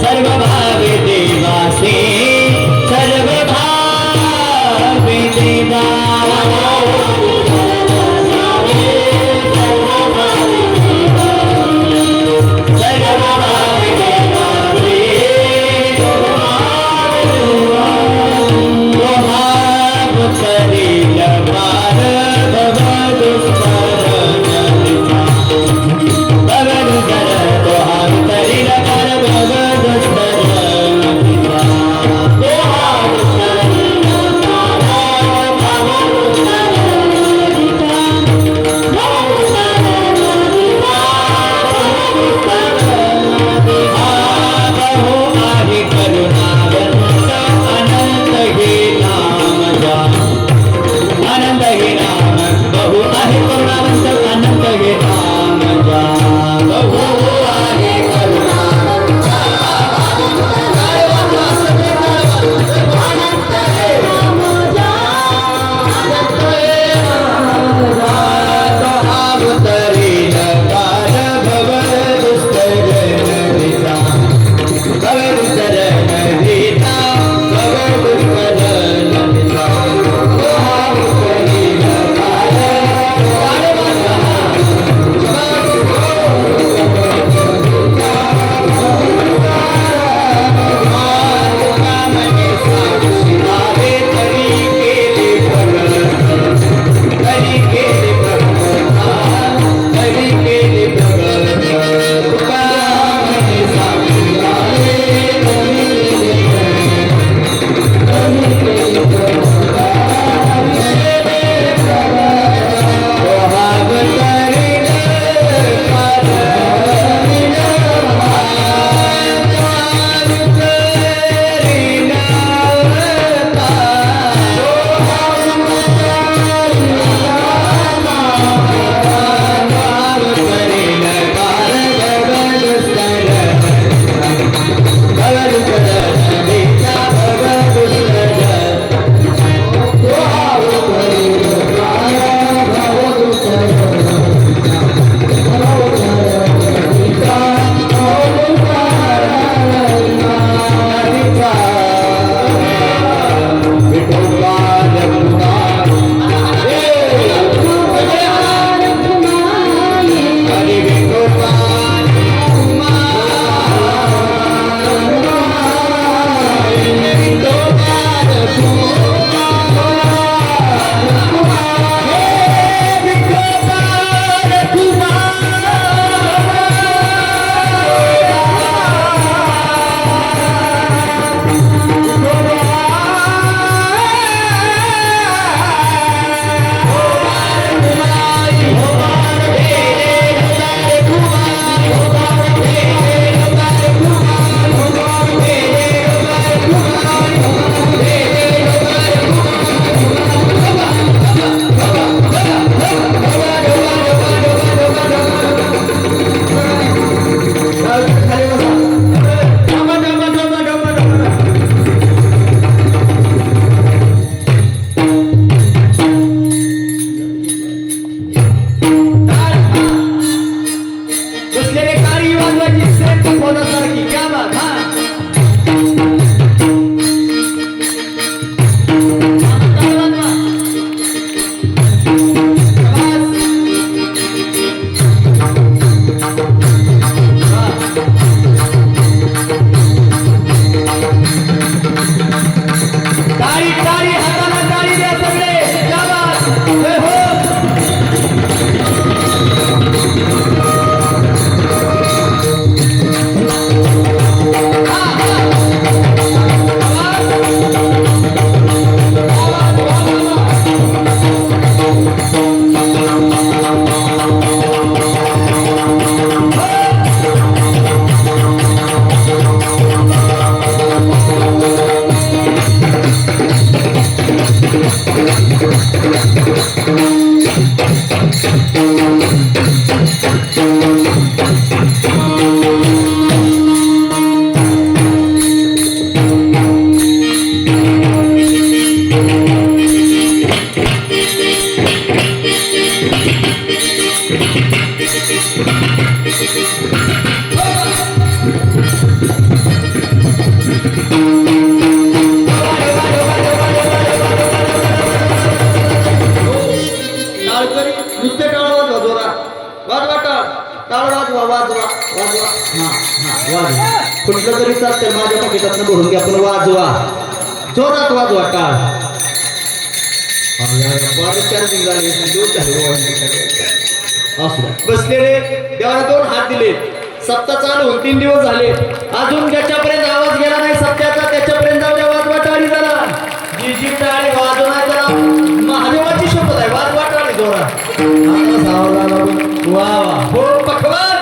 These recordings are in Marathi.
सर्व भावे देवासे कुठलं तरी चालतं माझ्या पाकिटातनं भरून घ्या पण वाजवा जोरात वाजवा टाळ बसलेले देवाला 2 हात दिले सप्ताह चालू 3 दिवस झाले अजून ज्याच्यापर्यंत आवाज गेला नाही सप्त्याचा त्याच्यापर्यंत जाऊया वाजवा टाळी जरा जी टाळी वाजवणार महादेवाची शपथ आहे वाजवा टाळी जोरात वा वा हो पखवाज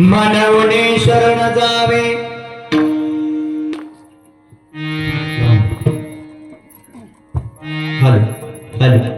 मनवणे शरण जावे हॅलो हॅलो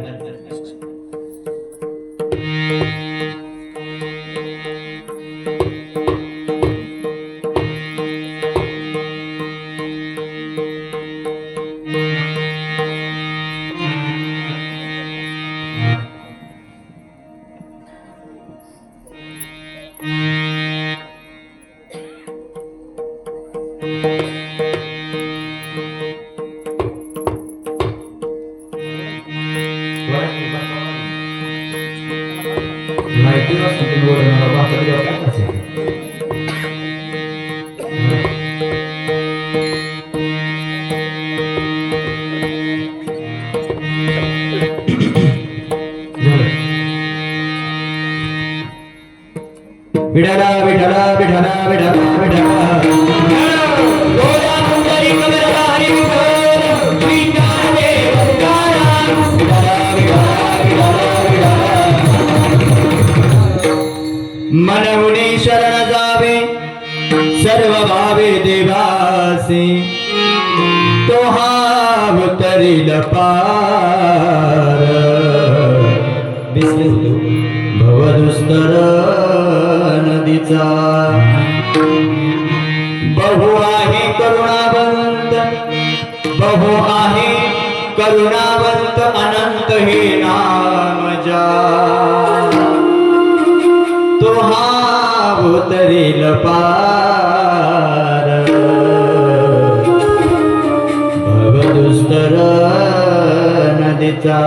माहिती नसते बोलणार बाकी काय असेल विठाला विठाला विठाला विठाला विठाला मनवणे शरण जावे सर्व भावे देवासी तो हाव तरील पार भवदुस्तर नदीचा बहु आहे करुणावंत बहु आहे करुणावंत अनंत हे नाम जा तो हाव तरील पार भवदुस्तर नदीचा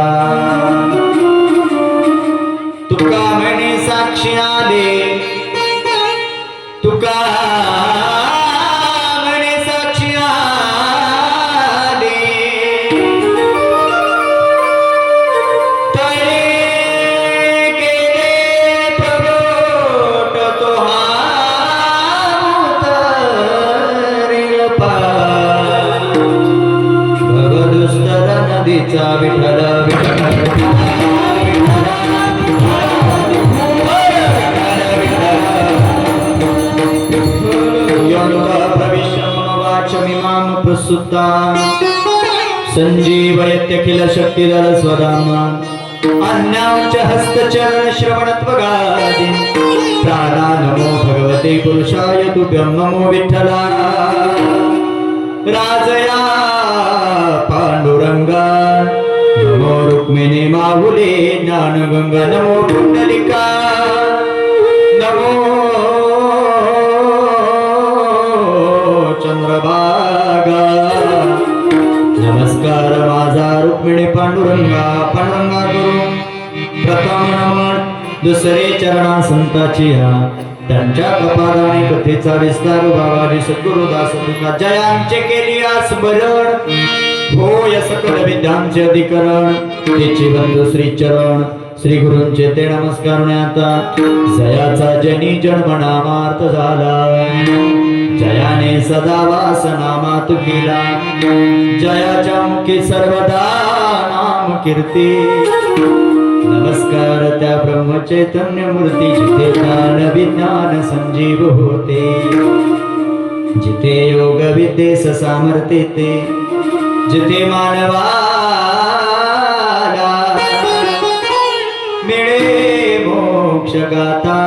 तुका म्हणे साक्षी आले तुका म्हणे साक्षी आले तळे गेले प्रगट तो हा उतरेल पार भगदुस्तर नदीचा विठ्ठल प्रसुद्धा संजीवयत्यखिल शक्तिधर स्वधामा अन्यांच हस्तचरण श्रवणत्वगादि प्राणा नमो भगवते पुरुषाय तुभ्यं नमो विठ्ठला राजया पांडुरंगा नमो रुक्मिणी माहुले ज्ञानगंगा नमो पुंडलिका नमो चंद्रभागा नमस्कार माझा रुक्मिणी पांडुरंगा पांडुरंगा करू प्रथम नमन दुसरे चरणा संताची त्यांच्या कपाळाने कथेचा विस्तार बाबाजी सद्गुरुदास तुका जयांचे केली स्मरण होय सकल विद्यांचे अधिकरण तेची बंधू श्री चरण श्री गुरूंचे ते नमस्कार आता जयाचा जनी जन्म नामार्थ झाला जयाने सदा वास नामात केला जयाच्या मुखी सर्वदा नाम कीर्ती नमस्कार त्या ब्रह्मचैतन्य मूर्ती जिथे ज्ञान विज्ञान संजीव होते जिथे योग विद्येस सामर्थ्य ते जिथे मानवाला मिळे मोक्ष गाता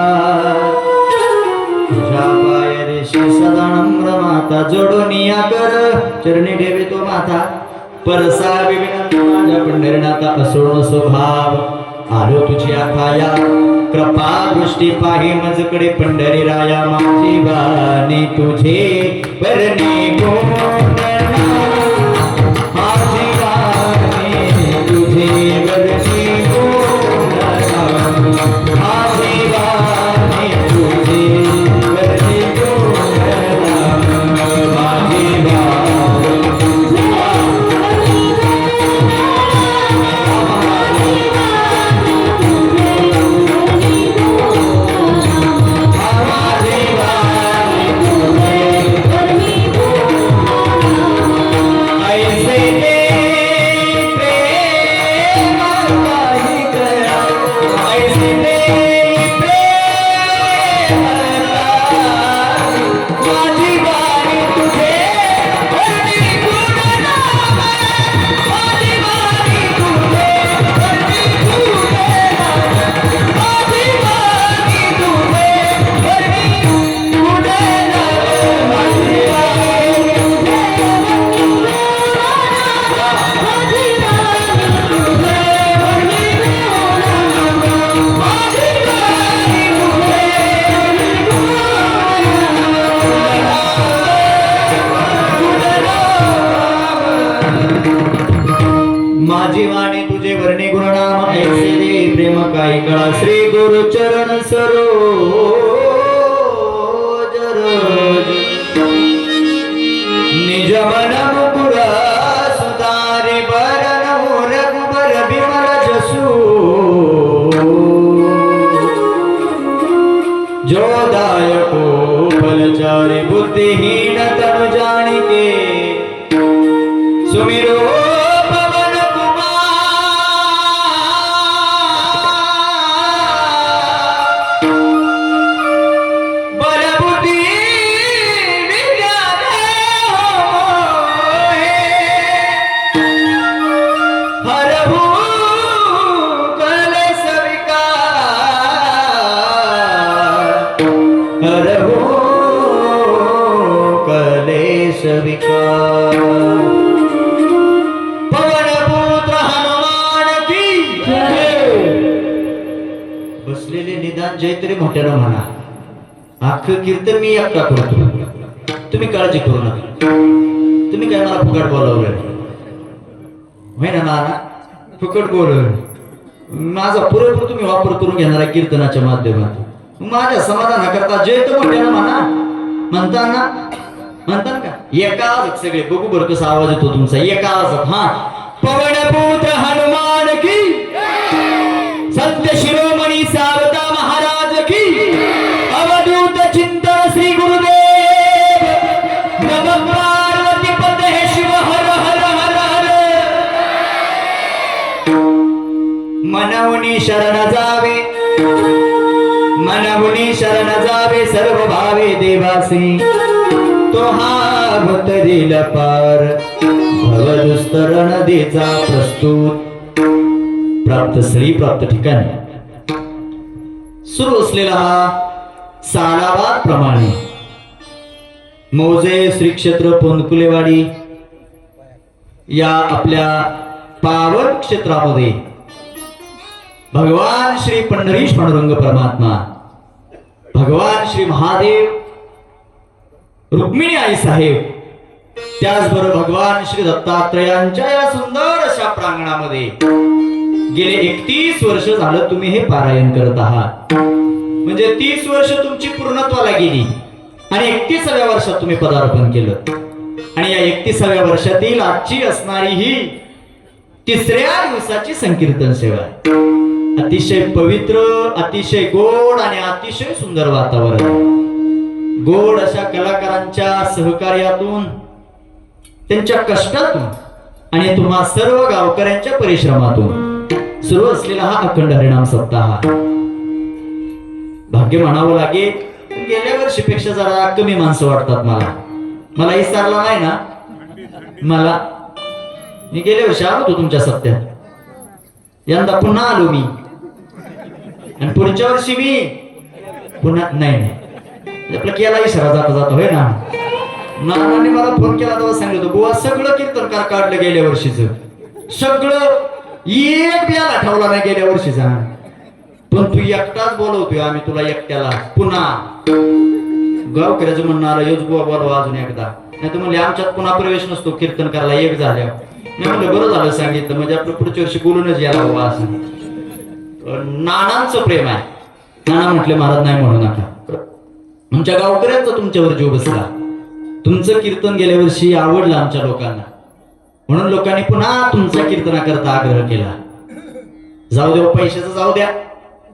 तुझ्या पाय रेषी सदा नम्र माता जोडून या कर चरणी ठेवी तो माता परसा विविनंत माझ्या पंढरीनाथा असोण स्वभाव आलो तुझी आखाया कृपा दृष्टी पाही मजकडे पंढरी राया माझी वाणी तुझे परणी गोंधळा माझी वाणी तुझे परणी गोंधळा माझी वाणी तुझे परणी गोंधळा माझी माझी वाणी तुझे वर्णी गुणनाम ऐसे दे प्रेम काही कळा श्री गुरु चरण सरोज रज निज मन मुकुर सुधारे बरन रघुबर बिमल जसू जो दायको फलचारी बुद्धिहीन तनु जानिके सुमिरो बसलेले निदान जयतरी मोठ्यानं म्हणा अख्खं कीर्तन मी एकटा करतो तुम्ही काळजी करू नका तुम्ही काय मला फुकट बोलवलं होय ना नाना फुकट बोलवलं माझा पुरेपूर तुम्ही वापर करून घेणार कीर्तनाच्या माध्यमातून माझ्या समाधानाकरता जय तर मोठ्यानं म्हणता का एका आवाजात सगळे बघू बरं कसा आवाज येतो तुमचा एका आवाजात. हा, पवनपुत्र हनुमान की, सत्य शिरोमणी सावता महाराज की, अवधूत चिंतन श्री गुरुदेव, नमः पार्वती पते शिव हर हर हर हर. मनहुनी शरण जावे, मनहुनी शरण जावे सर्व भावे देवासी, तो हा भक्त दिल पार, भवदुस्तरण देचा प्रस्तुत. प्राप्त स्थळी प्राप्त ठिकाणी सुरू असलेला हा सालावाद प्रमाणे मौजे श्री क्षेत्र पोंदकुलेवाडी या आपल्या पावन क्षेत्रामध्ये भगवान श्री पंढरीश पांडुरंग परमात्मा, भगवान श्री महादेव, रुक्मिणी आई साहेब, त्याचबरोबर भगवान श्री दत्तात्रयांच्या या सुंदर अशा प्रांगणामध्ये गेले 31 वर्ष झालं तुम्ही हे पारायण करत आहात. म्हणजे 30 वर्ष तुमची पूर्णत्वाला गेली आणि 31व्या वर्षात तुम्ही पदार्पण केलं. आणि या 31व्या वर्षातील आजची असणारी ही 3ऱ्या दिवसाची संकीर्तन सेवा आहे. अतिशय पवित्र, अतिशय गोड आणि अतिशय सुंदर वातावरण. गोड अशा कलाकारांच्या सहकार्यातून, त्यांच्या कष्टातून आणि तुम्हा सर्व गावकऱ्यांच्या परिश्रमातून सुरू असलेला हा अखंड हरिनाम सप्ताह भाग्य म्हणावं लागेल. गेल्या वर्षीपेक्षा जरा कमी माणसं वाटतात मला विसरला नाही ना. मी गेल्या वर्षी आलो होतो तुमच्या सप्त्यात, यंदा पुन्हा आलो मी, आणि पुढच्या वर्षी मी पुन्हा नाही. आपला केला इशारा जाता जाता होय ना. नानाने मला फोन केला तेव्हा सांगितलं होतं, बुवा सगळं कीर्तनकार काढलं गेल्या वर्षीचं, सगळं एक बियाला ठेवला नाही गेल्या वर्षीचा, पण तू एकटाच बोलवतोय आम्ही तुला एकट्याला. पुन्हा गावकऱ्याचं म्हणणं आलं, योच बुवा बोलवा अजून एकदा, नाही तर म्हणले आमच्यात पुन्हा प्रवेश नसतो कीर्तनकाराला एक झाल्या. मी म्हणलं बरं झालं सांगितलं, म्हणजे आपलं पुढच्या वर्षी बोलूनच यायला हवं असं. नानांचं प्रेम आहे. नाना म्हटले महाराज नाही म्हणू नका, आमच्या गावकऱ्यांचा तुमच्यावर जीव बसला, तुमचं कीर्तन गेल्या वर्षी आवडलं आमच्या लोकांना, म्हणून लोकांनी पुन्हा तुमचा कीर्तनाकरता आग्रह केला. जाऊ द्या पैशाचं, जाऊ द्या,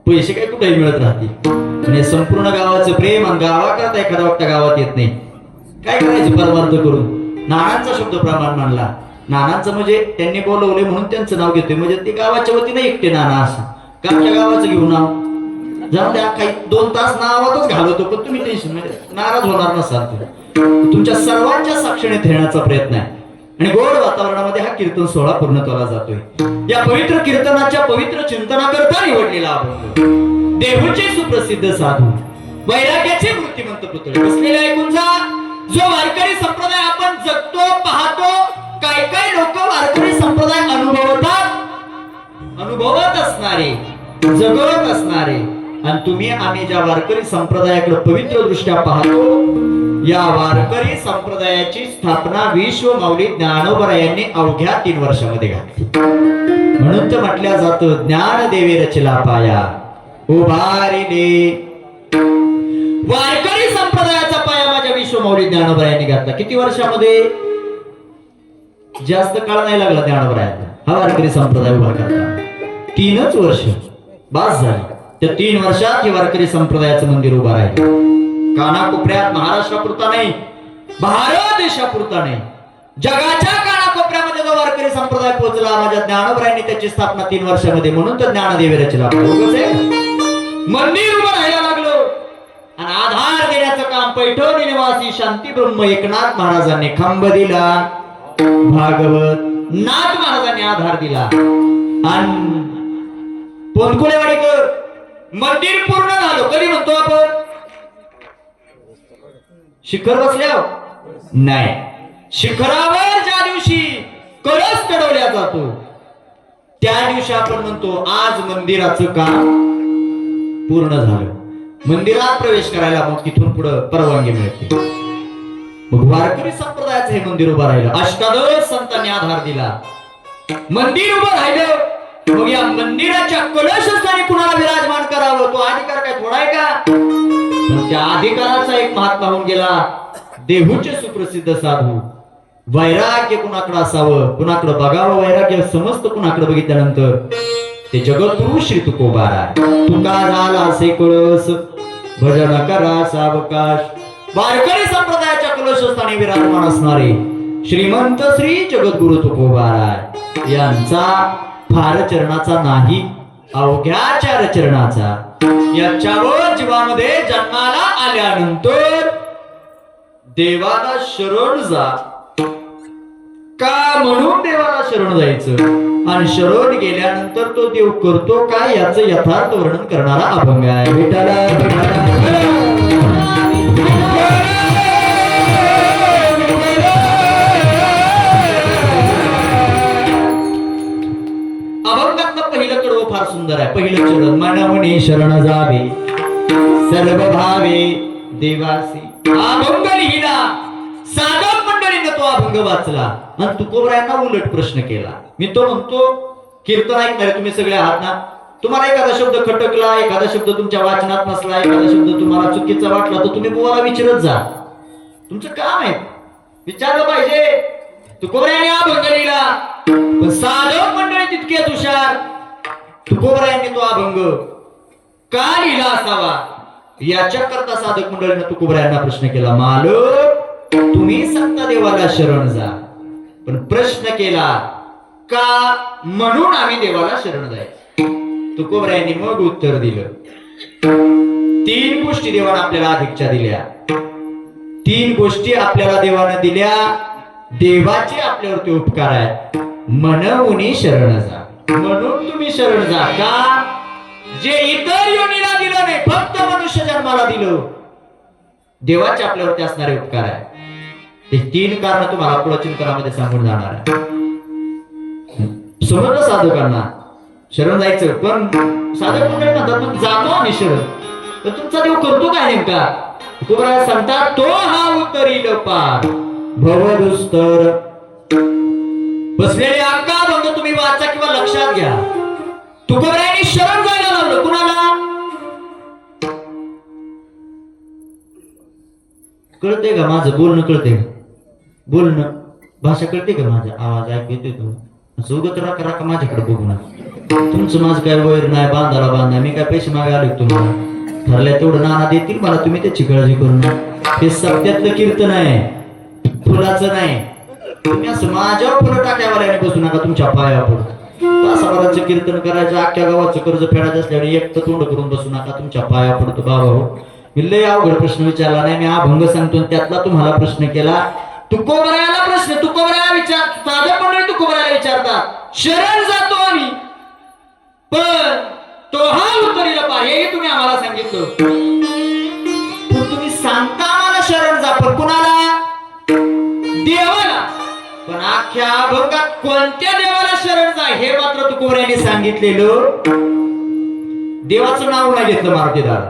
पैसे काय कुठेही मिळत राहतील, आणि संपूर्ण गावाचं प्रेम आणि गावाकरता एखादा वक्ता गावात येत नाही, काय करायचं परमार्थ करून. नानांचा शब्द प्रमाण मानला. नानांचं म्हणजे त्यांनी बोलवले म्हणून त्यांचं नाव घेतोय, म्हणजे ते गावाच्या वतीने एकटे नाना असं का आमच्या गावाचं घेऊन नाव. जाऊ द्या, काही 2 तास नावातच घालवतो, पण तुम्ही टेन्शन म्हणजे नाराज होणार नसाल. तुमच्या सर्वांच्या साक्षीने ठेवण्याचा प्रयत्न आहे, आणि गोड वातावरणामध्ये हा कीर्तन सोहळा पूर्णत्वाला जातोय. या पवित्र कीर्तनाच्या पवित्र चिंतनाकरता निवडलेला अभंग, देहूचे सुप्रसिद्ध साधू, वैराग्याचे मूर्तिमंत पुतळे बसलेले ऐकून जा. जो वारकरी संप्रदाय आपण जगतो, पाहतो, काय लोक वारकरी संप्रदाय अनुभवत असणारे, जगत असणारे, आणि तुम्ही आम्ही ज्या वारकरी संप्रदायाकडे पवित्र दृष्ट्या पाहतो, या वारकरी संप्रदायाची स्थापना विश्व माऊली ज्ञानोबा यांनी अवघ्या 3 वर्षामध्ये घातली. म्हणून तर म्हटल्या जातं, ज्ञान देवे रचला पाया उभारिले. वारकरी संप्रदायाचा पाया माझ्या विश्व माऊली ज्ञानोबा यांनी घातला. किती वर्षामध्ये? जास्त काळ नाही लागला ज्ञानोबा हा वारकरी संप्रदाय उभा करता. 3च वर्ष बास झाली. त्या 3 वर्षात हे वारकरी संप्रदायाचं मंदिर उभा राहिलं. कानाकोपऱ्यात, महाराष्ट्रापुरता नाही, भारत देशापुरता नाही, जगाच्या कानाकोपऱ्यामध्ये जो वारकरी संप्रदाय पोहोचला, माझ्या ज्ञानोबरायांनी त्याची स्थापना 3 वर्षामध्ये, म्हणून तर ज्ञानदेव रचला. मंदिर उभं राहायला लागलो, आणि आधार देण्याचं काम पैठण निवासी शांती ब्रह्म एकनाथ महाराजांनी खांब दिला. भागवत नाथ महाराजांनी आधार दिला, आणि पोंदकुलेवाडीकर मंदिर पूर्ण झालं. कधी म्हणतो आपण? शिखर बसल्यावर नाही, शिखरावर ज्या दिवशी कळस चढवल्या जातो त्या दिवशी आपण म्हणतो आज मंदिराचं काम पूर्ण झालं. मंदिरात प्रवेश करायला मग तिथून पुढे परवानगी मिळते. मग वारकरी संप्रदायाचं हे मंदिर उभं राहिलं. अष्टादश संतांनी आधार दिला, मंदिर उभं राहिलं. मग या मंदिराच्या कलशस्थानी कुणाला विराजमान करावं, तो अधिकार काय थोडा आहे का? पण त्या अधिकाराचा एक महात्मा होऊन गेला, देहूचे सुप्रसिद्ध साधू. वैराग्य कुणाकडे असावं, कुणाकडे बघावं, वैराग्य समस्त कुणाकडे बघितल्यानंतर ते जगद्गुरु श्री तुकोबारा. तुका झाला असे कळस, भजन करा सावकाश. वारकरी संप्रदायाच्या कलशस्थानी विराजमान असणारे श्रीमंत श्री जगद्गुरु तुकोबाराय यांचा फार चरणाचा नाही, अवघ्या चार चरणाचा. याच्यावर जीवामध्ये जन्माला आल्यानंतर देवाला शरण जा का म्हणून देवाला शरण जायचं, आणि शरण गेल्यानंतर तो देव करतो काय याचं यथार्थ वर्णन करणारा अभंग आहे. अभंगातलं पहिलं कडवं फार सुंदर आहे. पहिलं चरण, मनवणे शरण जावे सर्व भावे देवासी. अभंग लिहिला, साधक मंडळीने तो अभंग वाचला आणि तुकोबरायांना उलट प्रश्न केला. मी तो म्हणतो, कीर्तन ऐकणारे तुम्ही सगळे आहात ना, तुम्हाला एखादा शब्द खटकला, एखादा शब्द तुमच्या वाचनात नसला, एखादा शब्द तुम्हाला चुकीचा वाटला तर तुम्ही बुवाला विचारत जा. तुमचं काम आहे, विचारलं पाहिजे. तुकोबरायांनी अभंग लिहिला, पण साधक मंडळी तितकेच हुशार. तुकोबरायांनी तो अभंग का लिहिला असावा याच्या करता साधक मंडळीने तुकोबरायांना प्रश्न केला. मालक, तुम्ही सांगता देवाला शरण जा, पण प्रश्न केला का म्हणून आम्ही देवाला शरण जायचं. तुकोबरायांनी मग उत्तर दिलं. 3 गोष्टी देवाने आपल्याला अधिकच्या दिल्या. 3 गोष्टी आपल्याला देवाने दिल्या, देवाचे आपल्यावरती उपकार आहेत. मनवून शरण जा, म्हणून तुम्ही शरण जा. का? जे इतर योनीला दिलं नाही, फक्त मनुष्य जन्माला दिलं, देवाचे आपल्यावरती असणारे उपकार आहे. ते 3 कारण तुम्हाला पुढे चिंतनामध्ये सांगून जाणार आहे. समजलं साधकांना शरण जायचं, पण साधक मंडळी म्हणतात मग जातो आम्ही शरण, तर तुमचा देव करतो काय नेमका? तुकोबराय सांगतात, तो हा उतरील पार भवदुस्तर. बसलेले अक्का अभंग तुम्ही वाचा किंवा लक्षात घ्या. तुकोबरायांनी शरण जायला लावलं कुणाला? कळते का माझं बोलणं? कळते का बोलणं? भाषा कळते का? माझा आवाज ऐकू येतोय तो सोबत राखा राखा माझ्याकडे बघू ना. तुमचं माझं काय वैर नाही, बांधाला बांधा. मी काय पैसे मागे आले तुम्हाला? ठरल्या तेवढं नाना देतील मला, तुम्ही त्याची काळजी करू नका. हे सत्यातलं कीर्तन आहे, फुलाचं नाही. तुम्ही असं माझ्यावर फुलं टाक्यावाल्याने बसू नका, तुमच्या पाया पडतो. तासाभराचं कीर्तन करायचं, अख्ख्या गावाचं कर्ज फेडायचं असल्यावर एक तर तोंड करून बसू नका, तुमच्या पाया पडतो. बाबा हो, मी लय अवघड प्रश्न विचारला नाही, मी अभंग सांगतो त्यातला तुम्हाला प्रश्न केला. तुकोबरायाला प्रश्न, तुकोबराया विचार, साधक मंडळी तुकोबरायाला विचारतात, शरण जातो आम्ही, पण तो हा उतरीला पाहिजे हे तुम्ही आम्हाला सांगितलं. पण तुम्ही सांगता आम्हाला शरण जा, पण कुणाला? देवाला. पण अख्ख्या अभंगात कोणत्या देवाला शरण जा हे मात्र तुकोबरायांनी सांगितलेलं. देवाचं नाव नाही घेतलं मारुतीदारा.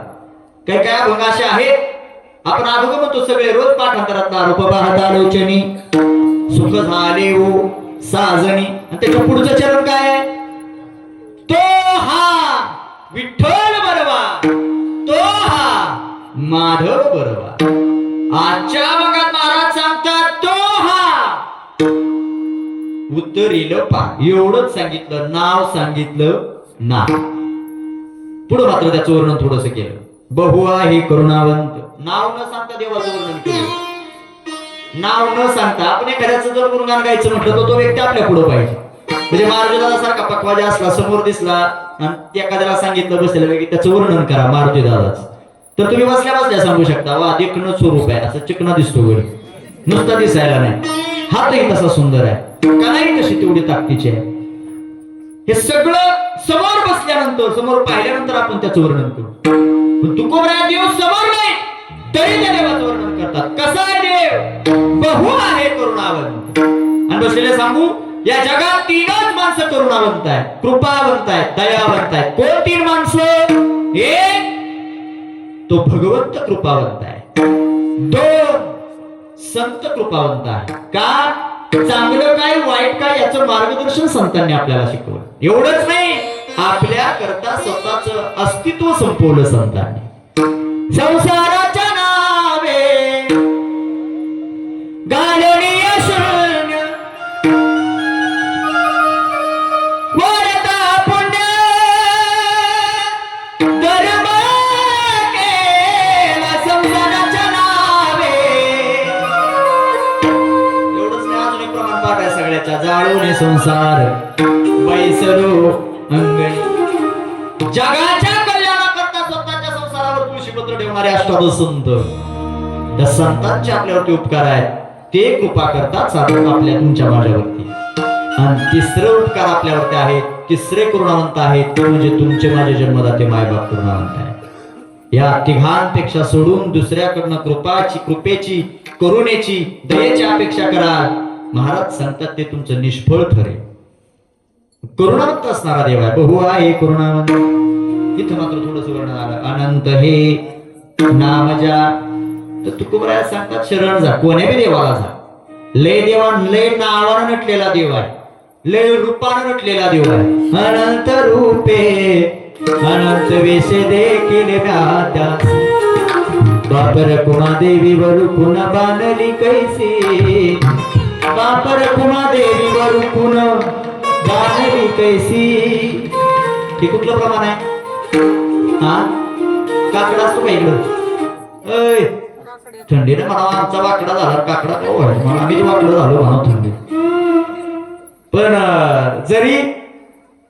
काही काय अभंग असे आहेत, आपण अभंग म्हणतो सगळे रोज पाठांतरात, रूप पाहता लोचनी सुख झाले ओ साजणी, आणि त्याच्या पुढचं चरण काय आहे? तो हा विठ्ठल बरवा, तो हा माधव बरवा. आजच्या अभंगात महाराज सांगतात, तो हा उतरील पा. एवढंच सांगितलं, नाव सांगितलं ना. पुढे मात्र त्याचं वर्णन थोडस केलं. बहु आहे करुणावंत. नाव न सांगता देवाचं वर्णन केलं. नाव न सांगता आपण एखाद्याचं जर गुणगान गायचं म्हटलं तर तो व्यक्ती आपल्या पुढे पाहिजे. म्हणजे मारुतीदादा सारखा पक्वाजा असला, समोर दिसला आणि एखाद्याला सांगितलं बसलेलं व्यक्ती त्याचं वर्णन करा मारुतीदादाच, तर तुम्ही बसल्या बसल्या सांगू शकता, वा देखणं स्वरूप आहे, असं चिकना दिसतो वर, नुसता दिसायला नाही. हातही तसा सुंदर आहे, कानाही तशी तेवढी ताकदीची आहे. हे सगळं समोर बसल्यानंतर, समोर पाहिल्यानंतर आपण त्याचं वर्णन करू. पण तुकोबराया देव समोर नाही तरी त्या देवाचं वर्णन करतात. कसा आहे देव? बहु आहे करुणावंत. आणि बसलेले सांगू, या जगात 3च माणसं करुणावंत आहेत, कृपावंत आहेत, दयावंत आहेत. कोण 3 माणसं? एक तो भगवंत कृपावंत आहे, 2 संत कृपावंत आहे. का? चांगलं काय वाईट काय याचं मार्गदर्शन संतांनी आपल्याला शिकवलं. एवढंच नाही, आपल्या करता स्वतःच अस्तित्व संपवलं संतांनी. संसाराच्या नावे गालणी शून्य वरता पुण्य धर्म केला संसाराच्या नावे. एवढंच नाही, अजून एक प्रमाण पाठ आहे सगळ्याच्या. जाळून संसार बैसरो अंगणी. जगाच्या कल्याणाकरता स्वतःच्या संसारावर तुळशीपत्र ठेवणारे अष्टादश संत, त्या संतांचे आपल्यावरती उपकार आहेत, ते कृपा करतात साधक आपल्या तुमच्या माझ्यावरती. आणि तिसरे उपकार आपल्यावरती आहेत, तिसरे करुणावंत आहेत, ते म्हणजे तुमचे माझे जन्मदाते मायबाप करुणावंत आहेत. या तिघांपेक्षा सोडून दुसऱ्याकडनं कृपेची, करुणेची, दयेची अपेक्षा करा, महाराज सांगतात ते तुमचं निष्फळ ठरेल. करुणावंत असणारा देव आहे, बहु आहे करुणावंत. इथं मात्र थोडस वर्णन आलं, अनंत हे नाम ज्या. तर तुकोबराया सांगतात शरण जा, कोण्या बी देवाला जा. लय देवान, लय नावानं नटलेला देव आहे, लय रूपानं नटलेला देव आहे. अनंत रूपे अनंत वेश देखील व्यात्यास, बापर कुमा देवी वर कुण बांधली कैसी. बापर कुमा देवी वर कुण बांधली कैसी. हे कुठलं प्रमाण आहे? हा, काकडा असतो का इकडं? थंडीने म्हणा आमचा वाकडा झाला, काकडा का व्हायचं म्हणा, आम्ही वाकडं झालो म्हणा थंडी. पण जरी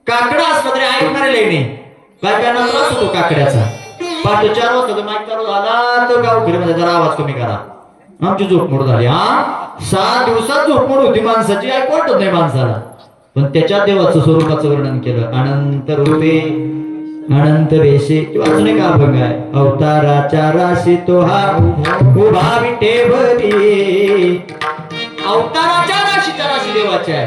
काकडा असला तरी ऐकणारे लेणे काय काय त्रास होतो काकड्याचा. पाठ 4 वाजता माईक चालू झाला तर गावकरी मध्ये जरा आवाज कमी करा, आमची झोपमोड झाली. हा, 6 दिवसात झोपमोड होती माणसाची, ऐकू वाटत नाही माणसाला. पण त्याच्या देवाचं स्वरूपाचं वर्णन केलं. अनंत रूपे अनंत वेशे. किंवा अजून एक अभंग आहे, अवताराच्या राशी तो हा उभा विठेवरी. अवताराच्या राशीच्या राशी देवाच्या आहे.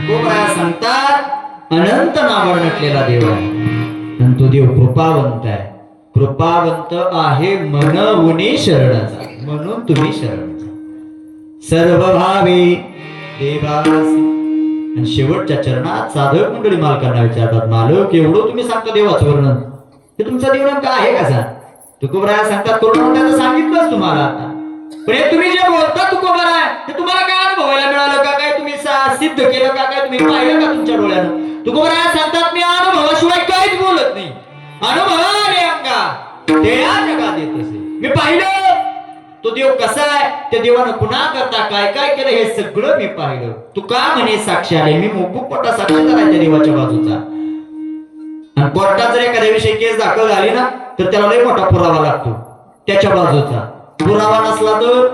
गोबराया सांगतात अनंत नावावर नटलेला देव आहे, आणि तो देव कृपावंत आहे. कृपावंत आहे मनवुनी शरण जा, म्हणून तुम्ही शरण जा. सर्व भावे देवासी. आणि शेवटच्या चरणात साधक मंडळी मालकांना विचारतात, मालक एवढं तुम्ही सांगता देवाचं वर्णन, ते तुमचा देव नेमका आहे कसा? तुकोबराया सांगतात करुणावंताचं सांगितलंच तुम्हाला आता, पण हे तुम्ही जे बोलता तुकोबराया, ते तुम्हाला काय अनुभवायला मिळालं का? काय तुम्ही सिद्ध केलं का? काय तुम्ही पाहिलं का तुमच्या डोळ्यानं? तुकोबराया सांगतात मी अनुभवाशिवाय काहीच बोलत नाही. अनुभवाने अंगा ते या जगात येत असे. मी पाहिलं तो देव कसा आहे, त्या देवानं पुन्हा करता काय काय केलं हे सगळं मी पाहिलं. तू का म्हणे साक्षी आले, मी मोठा साक्षीदार आहे त्या देवाच्या बाजूचा. आणि कोर्टात जर एखाद्या विषयी केस दाखल झाली ना, तर त्याला लय मोठा पुरावा लागतो त्याच्या बाजूचा. पुरावा नसला तर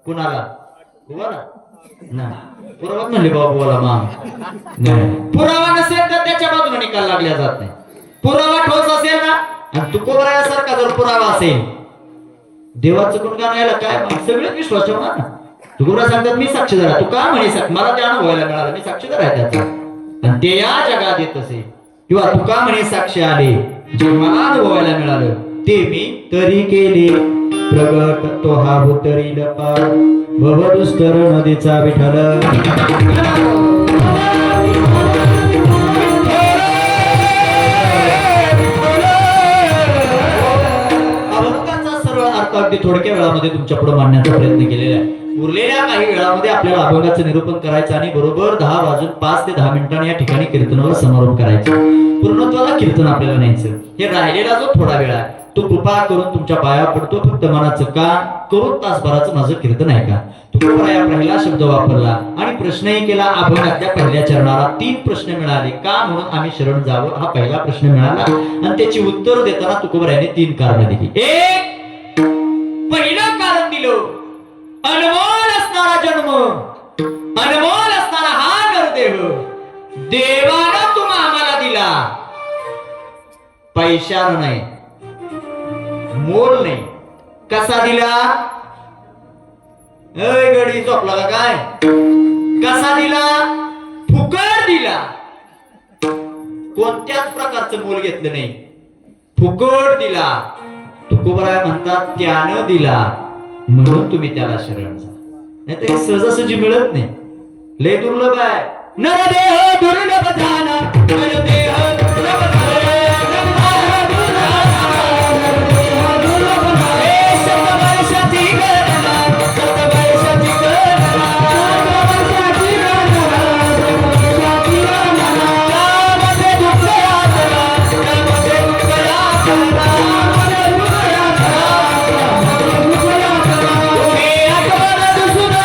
कुणाला पुरावा म्हणले बाबूला मान नाही. पुरावा नसेल तर त्याच्या बाजूने निकाल लागला जात नाही. पुरावा ठोस असेल ना, आणि तुकोबरायासारखा जर पुरावा असेल, देवाचं गुणगान यायला काय सगळे विश्वास ठेवणार ना. तुकोबराया सांगतात मी साक्षीदार आहे. तू का म्हणे मला ते अनुभवायला मिळालं, मी साक्षीदार आहे त्याचा, आणि ते या जगात येत असे. किंवा तू का म्हणे साक्षी आले, जे मला अनुभवायला मिळालं ते मी तरी केले प्रगट. तो हा भूतरील पार भवदुस्तर नदीचा विठ्ठल. अगदी थोडक्या वेळामध्ये तुमच्या पुढे मांडण्याचा प्रयत्न केलेला आहे. उरलेल्या काही वेळामध्ये आपल्याला अभंगाचं निरूपण करायचं आणि बरोबर 10 वाजून 5 ते 10 मिनिटांनी या ठिकाणी कीर्तनावर समारोप करायचा. पूर्णत्वाला कीर्तन आपल्याला न्यायचं. हे राहिलेला जो थोडा वेळ आहे तो कृपा करून तुमच्या पाया पडतो. फक्त मनाचं काम करून तासभराचं माझं कीर्तन आहे का? तुकोबराया पहिला शब्द वापरला आणि प्रश्नही केला. अभंगातल्या पहिल्या चरणाला 3 प्रश्न मिळाले. का म्हणून आम्ही शरण जावं हा पहिला प्रश्न मिळाला, आणि त्याची उत्तर देताना तुकोबरायाने 3 कारणं दिली. एक, पहिलं कारण दिलं अनमोल असणारा जन्म, अनमोल असणारा हा नरदेह देवानं तुम्हा आम्हाला दिला. पैशानं नाही, मोल नाही. कसा दिला? गडी झोपला का काय? कसा दिला? फुकट दिला. कोणत्याच प्रकारचं मोल घेतलं नाही, फुकट दिला. तुकोबराया म्हणतात त्यानं दिला म्हणून तुम्ही त्याला शरण जा. नाही तर सहजासहजी मिळत नाही, लय दुर्लभ आहे. नरदेह दुर्लभ झाला नरदेह दुर्लभ झाला शतवर्षाची गणना शतवर्षाची गणना त्यामध्ये दुःख यातना त्यामध्ये दुःख यातना तुम्ही आठवण दुसरं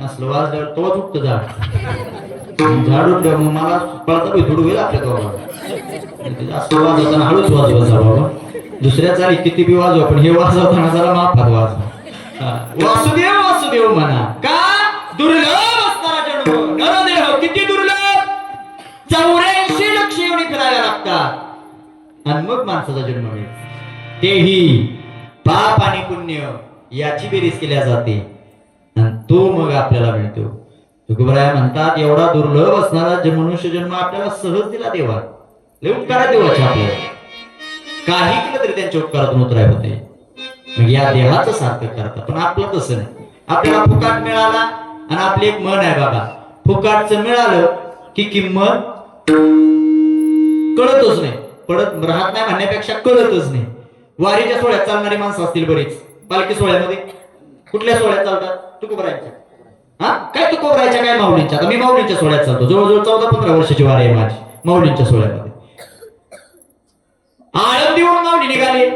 असलं वाजल्यावर तोच उठतं झाड उठलं मग मला पळता थोडं होईल आपल्या गावाला जास्त वाजवताना हळूच वाजवायचा बाबा दुसऱ्या चाली किती बी वाजवा पण हे वाजवताना जरा माफात वाजवा वासुदेव वासुदेव म्हणा का दुर्लभ असणारा जन्म नरदेह किती दुर्लभ 84 लक्ष येऊन फिरायला लागतात आणि मग माणसाचा जन्म मिळतो तेही पाप आणि पुण्य याची बेरीज केल्या जाते आणि तो मग आपल्याला मिळतो तुकोबराय म्हणतात एवढा दुर्लभ असणारा मनुष्य जन्म आपल्याला सहज दिला देवा लय उपकार देवाचे आपल्याला काही केलं तरी त्यांच्या उपकारातून उतराय होते मग या देहाचं सार्थक करतात पण आपलं तसं नाही आपल्याला फुकाट मिळाला आणि आपली एक मन आहे बाबा फुकाटचं मिळालं की किंमत कळतच नाही पडत राहत नाही म्हणण्यापेक्षा कळतच नाही वारीच्या सोहळ्यात चालणारी माणसं असतील बरीच पालखी सोहळ्यामध्ये कुठल्या सोहळ्यात चालतात तुकोबरायच्या हा काय तुकोबरायच्या काय माऊलींच्या आता मी माऊलींच्या सोहळ्यात चालतो जवळजवळ 14-15 वर्षाची वारी आहे माझी माऊलींच्या सोहळ्यामध्ये आळंदीवरून माऊली निघाले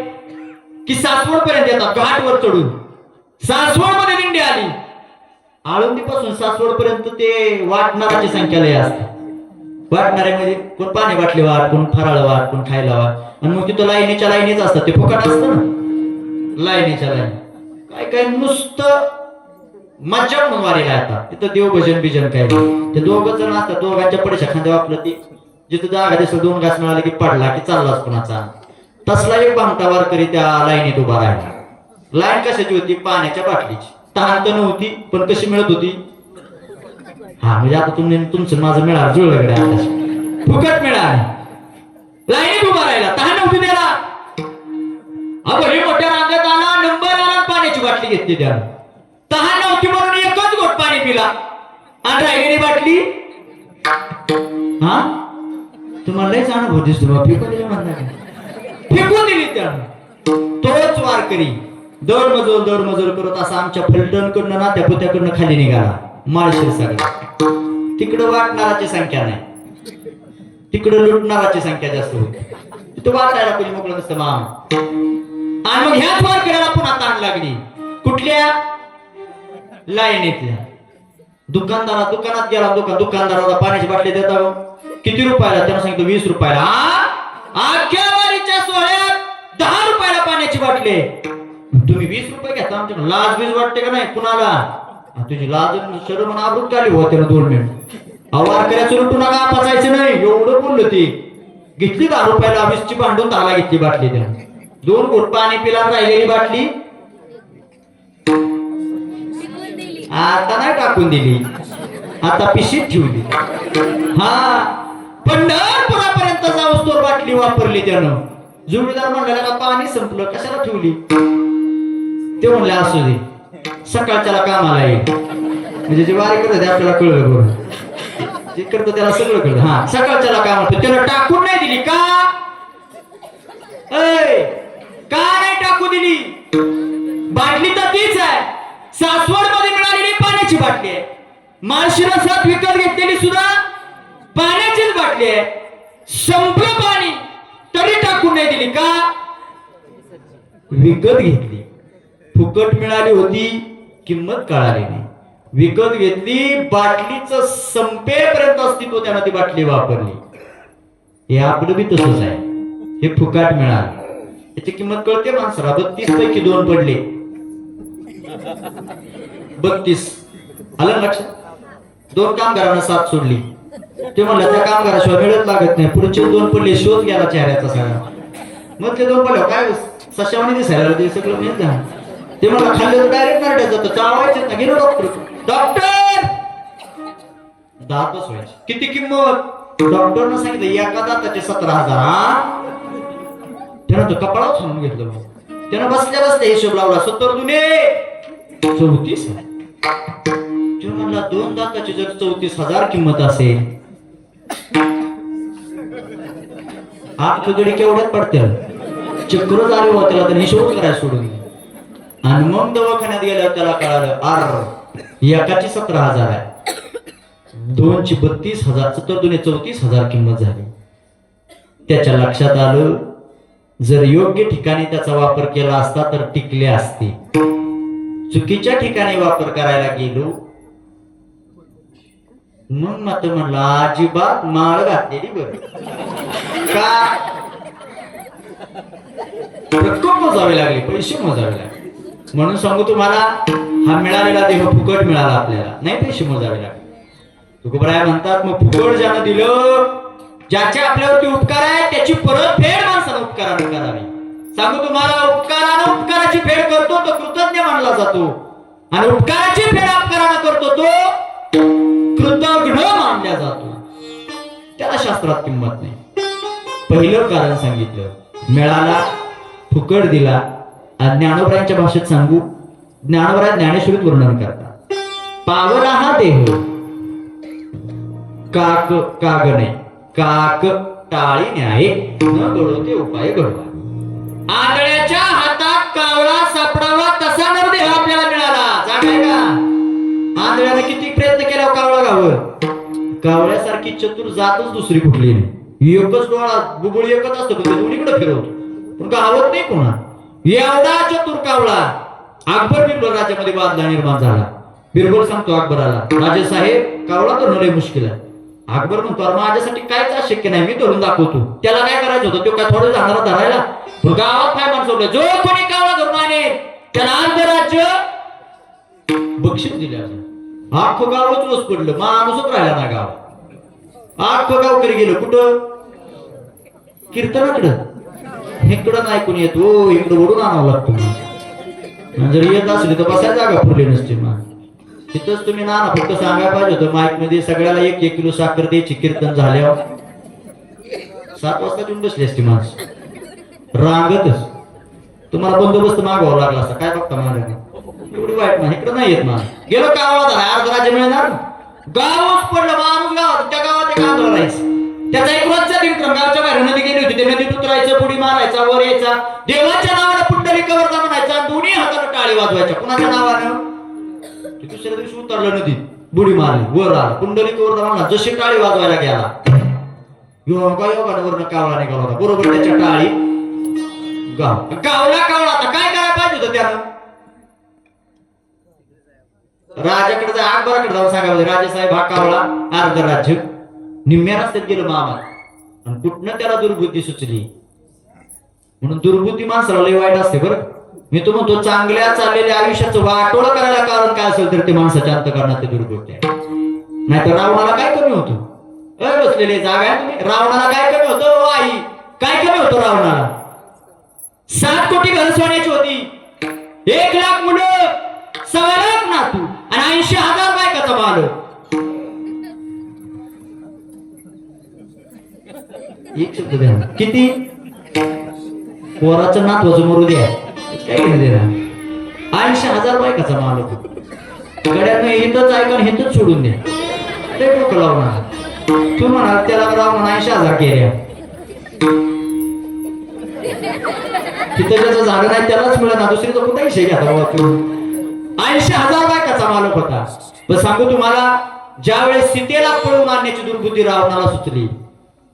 की सासवड पर्यंत येतात घाटवर चढून सासवड मध्ये दिंडी आली आळंदी पासून सासवड पर्यंत ते वाटणाराची संख्या लय असते वाटणारे म्हणजे कोण पाणी बाटली वाट कोण फराळ वाट कोण खायला वाट आणि मग तिथं लाईनीच्या लाईनीच असतात ते फुकट असतं ना लाईनीच्या लाईनी काय काय नुसतं मज्जा म्हणून वारीला येतात तिथं देव भजन बिजन काय ते दोघं जण असतात दोघांच्या पडशा खांद्या आपलं ती जिथं जागा दिसलं 2 घास मिळाले की पडला की चाललाच कुणाचा तसला एक बांगटा वारकरी त्या लाईनीत उभा राहिला लाईन कशाची होती पाण्याच्या बाटलीची तहान तर नव्हती पण कशी मिळत होती हा म्हणजे आता तुमचं माझं मिळालं जुळलं फुकट मिळालं लाईनीत उभा राहिला तहान नव्हती त्याला मोठ्या रांगेत आला नंबर आला पाण्याची बाटली घेतली त्यानं तहान नव्हती म्हणून एकच घोट पाणी पिला आणि राहिलेली बाटली हा तुम्हाला लयच अनुभव दिसतो फेकून दिली त्यानं तोच वारकरी दर मजल करत असा आमच्या फलटणकडनं ना त्या पुत्याकडनं खाली निघाला माळशेर सागर तिकडं वाटणाराची संख्या नाही तिकडं लुटणाराची संख्या जास्त होती तिथं वाटायला कोणी मोकळं नसतं मामा आणि मग ह्याच वारकऱ्याला पुन्हा ताण लागली कुठल्या लाईनीतल्या दुकानात गेला दुकानदाराला पाण्याची बाटली देता किती रुपयाला त्यानं सांगितलं 20 रुपयाला अख्ख्या वारीच्या सोहळ्यात 10 रुपयाला पाण्याची बाटली तुम्ही 20 रुपये घेता आमच्या लाज बीज वाटते का नाही कुणाला तुझी लाज शरम आणि आबरूच झाली होते ना 2 मिनिट वारकऱ्याचं लुटू नका पचायचं नाही एवढं बोललो ती घेतली 10 रुपयाला 20ची भांडून 10ला घेतली बाटली त्यानं 2 घोट पाणी पिला राहिलेली बाटली आता नाही टाकून दिली आता पिशीत ठेवली हा पंढरपुरापर्यंत जाऊस तोर बाटली वापरली त्यानं जोडीदार म्हणला का पाणी संपलं कशाला ठेवली ते म्हणले असू दे सकाळच्याला कामाला येईल म्हणजे जे वारी करत आपल्याला कळलं बरोबर जे करतो त्याला सगळं कळलं हा सकाळच्याला काम होतं त्याला टाकून नाही दिली का नाही टाकू दिली बाटली तर तीच आहे सासवड मध्ये मिळालेली पाण्याची बाटली आहे माळशिरसात विकत घेतलेली सुद्धा पाण्याचीच बाटली आहे संपलं पाणी तरी टाकून नाही दिली का विकत घेतली फुकट मिळाली होती किंमत कळाली नाही विकत घेतली बाटलीचं संपेपर्यंत अस्तित्व त्यानं ती बाटली वापरली हे आपलं बी तसंच आहे हे फुकट मिळालं याची किंमत कळते माणसाला 32 पैकी 2 पडले 32. आलं लक्षात? 2 कामगारांना साथ सोडली. ते म्हणलं त्या कामगाराशिवाय मिळत लागत नाही. पुढचे 2 पडले, शोध गेला चेहऱ्याचा सगळा. मग ते 2 पडले काय सशावानी दिसायला ते सगळं मिळत ना. ते मला खाल्लं तर डायरेक्ट नरड्यात जातं. चावायचं ना, गेलो डॉक्टर दातच व्हायचे. किती किंमत? डॉक्टरनं सांगितलं एका दाताचे 17,000. हा त्यानं तर कपाळावर सांगून घेतलं. त्यानं बसल्या बसल्या हिशोब लावला. 70 दुने 34. तो म्हणला 2 दाताची जर 34,000 किंमत असेल, आठ गडी केवढ्यात पडते? चक्र झाले हो त्याला. तर हिशोब करायला सोडून. आणि मग दवाखान्यात गेल्यावर त्याला कळालं एकाची 17,000 आहे, 2ची 32,000, 70 दुने 34,000 किंमत झाली. त्याच्या लक्षात आलं जर योग्य ठिकाणी त्याचा वापर केला असता तर टिकले असते. चुकीच्या ठिकाणी वापर करायला गेलो मग मत म्हणला अजिबात माळ घातलेली बरं. का? रक्कम मोजावी लागली, पैसे मोजावे लागले. म्हणून सांगू तुम्हाला, हा मिळालेला देह फुकट मिळाला आपल्याला, नाही पैसे मोजावे लागले. तुकोबराय म्हणतात मग फुकट ज्यानं दिलं, ज्याचे आपल्यावरती उपकार आहे त्याची परतफेड माणसानं उपकारानं करावी. सांगू तुम्हाला, उपकारानं उपकाराची फेड करतो तो कृतज्ञ मानला जातो, आणि उपकाराची फेड उपकारानं करतो तो कृतज्ञ मानला जातो. त्याला शास्त्रात किंमत नाही. पहिलं कारण सांगितलं, मिळाला, फुकट दिला. ज्ञानोबरायांच्या भाषेत सांगू, ज्ञानोबराय ज्ञानेश्वरीत वर्णन करतात. पावला हा देह काक कागणे, काक टाळी न्याय न घडवते उपाय घडवा. आंधळ्याच्या हातात कावळा सापडावा तसा नरदेह आपल्याला मिळाला. जागाय का? आंधळ्याने किती प्रयत्न केला कावळा गावं, कावळ्यासारखी चतुर जातच दुसरी कुठली नाही. एकच डोळा बुबुळ एकच असतो, पण दोन्हीकडे फिरवतो, पण गावत नाही कोणा. एवढा चतुर कावळा. अकबर बिरबल राज्यामध्ये वाद निर्माण झाला. बिरबल सांगतो अकबराला, राजे साहेब कावळा धरणं लय मुश्किल आहे. अकबर म्हणतो माझ्यासाठी काहीच अशक्य नाही, मी धरून दाखवतो. त्याला काय करायचं होतं, तो काय थोडं जाणारा धरायला. पण गावात काय माणसं, जो कोणी कावळा धरून आणेल त्याला आंतरराज्य बक्षीस दिलं. अख्खं गावच रोज पडलं, माणूसच राहिला ना गाव. अख्खं गावकरी गेलं कुठं? कीर्तनाकडं. इकडं नाही कोणी येत, हो इकडं ओढून आणावं लागतं. जर येत असली तर बसायला जागा पुरली नसते. मग तिथंच तुम्ही नाना फक्त सांगायला पाहिजे होतं माईक मध्ये, सगळ्याला 1-1 किलो साखर द्यायची. कीर्तन झाल्यावर 7 वाजता येऊन बसली असती माणसं रांगतच. तुम्हाला बंदोबस्त मागवावा लागला असता. काय बघता महाराज एवढी वाईट नाही. इकडं नाही येत माणूस. गेलो गावात अर्ध राज्य मिळणार, गावच पडलं. माणूस गावात, त्या गावात एक आंदोलन राहायचं. त्याचा एक रोजचा दिनक्रम. गावच्या बाहेर नदी गेली होती, त्या नदीत उतरायचं, बुडी मारायचा, वर यायचा, देवाच्या नावानं पुंडलिकावर म्हणायचा, दोन्ही हाताने टाळी वाजवायच्या. कुणाच्या नावानं? दुसऱ्या दिवशी उतरलं नदीत, बुडी मारली, वर आला, पुंडलिकावर म्हणा, जशी टाळी वाजवायला गेला योगानं कावळा निघाला होता. बरोबर त्याच्या टाळी गावला कावळा. आता काय करायला पाहिजे होतं त्यानं? राजाकडे जा, अकबराकडे जाऊन सांगावं, राजेसाहेब हा कावळा अर्ध राज्य निम्म्या रस्त्यात गेलं मामा. आणि कुठनं त्याला दुर्बुद्धी सुचली. म्हणून दुर्बुद्धी माणसाला लय वाईट असते बरं. मी तो म्हणतो, चांगल्या चाललेल्या आयुष्याचं वाटोळ करायला कारण काय असेल तर ते माणसाच्या अंतःकरणात ते दुर्बुद्धी आहे. नाहीतर रावणाला काय कमी होतं? बसलेले जागा आहे तुम्ही. रावणाला काय कमी होतं? आई काय कमी होतं रावणाला? 7 कोटी घर सोन्याची होती, 1 लाख मुलं, 1.25 लाख नातू आणि 80,000 बायकाचा माल. एक शब्द द्या, किती? पोराचं नातवाचं मरू द्या, काय देणार? 80,000 बायकाचा माल होतो. गड्यांना इथंच ऐका, इथंच सोडून द्या. ते डोकं लावणार. तू म्हणाल त्याला रावण 80,000 केल्या, तिथं ज्याचं झालं नाही त्यालाच मिळणार, दुसरी तर कुठेही शे घ्या. 80,000 बायकाचा मालक होता. पण सांगू तुम्हाला, ज्यावेळेस सीतेला पळवून आणण्याची दुर्बुद्धी रावणाला सुचली,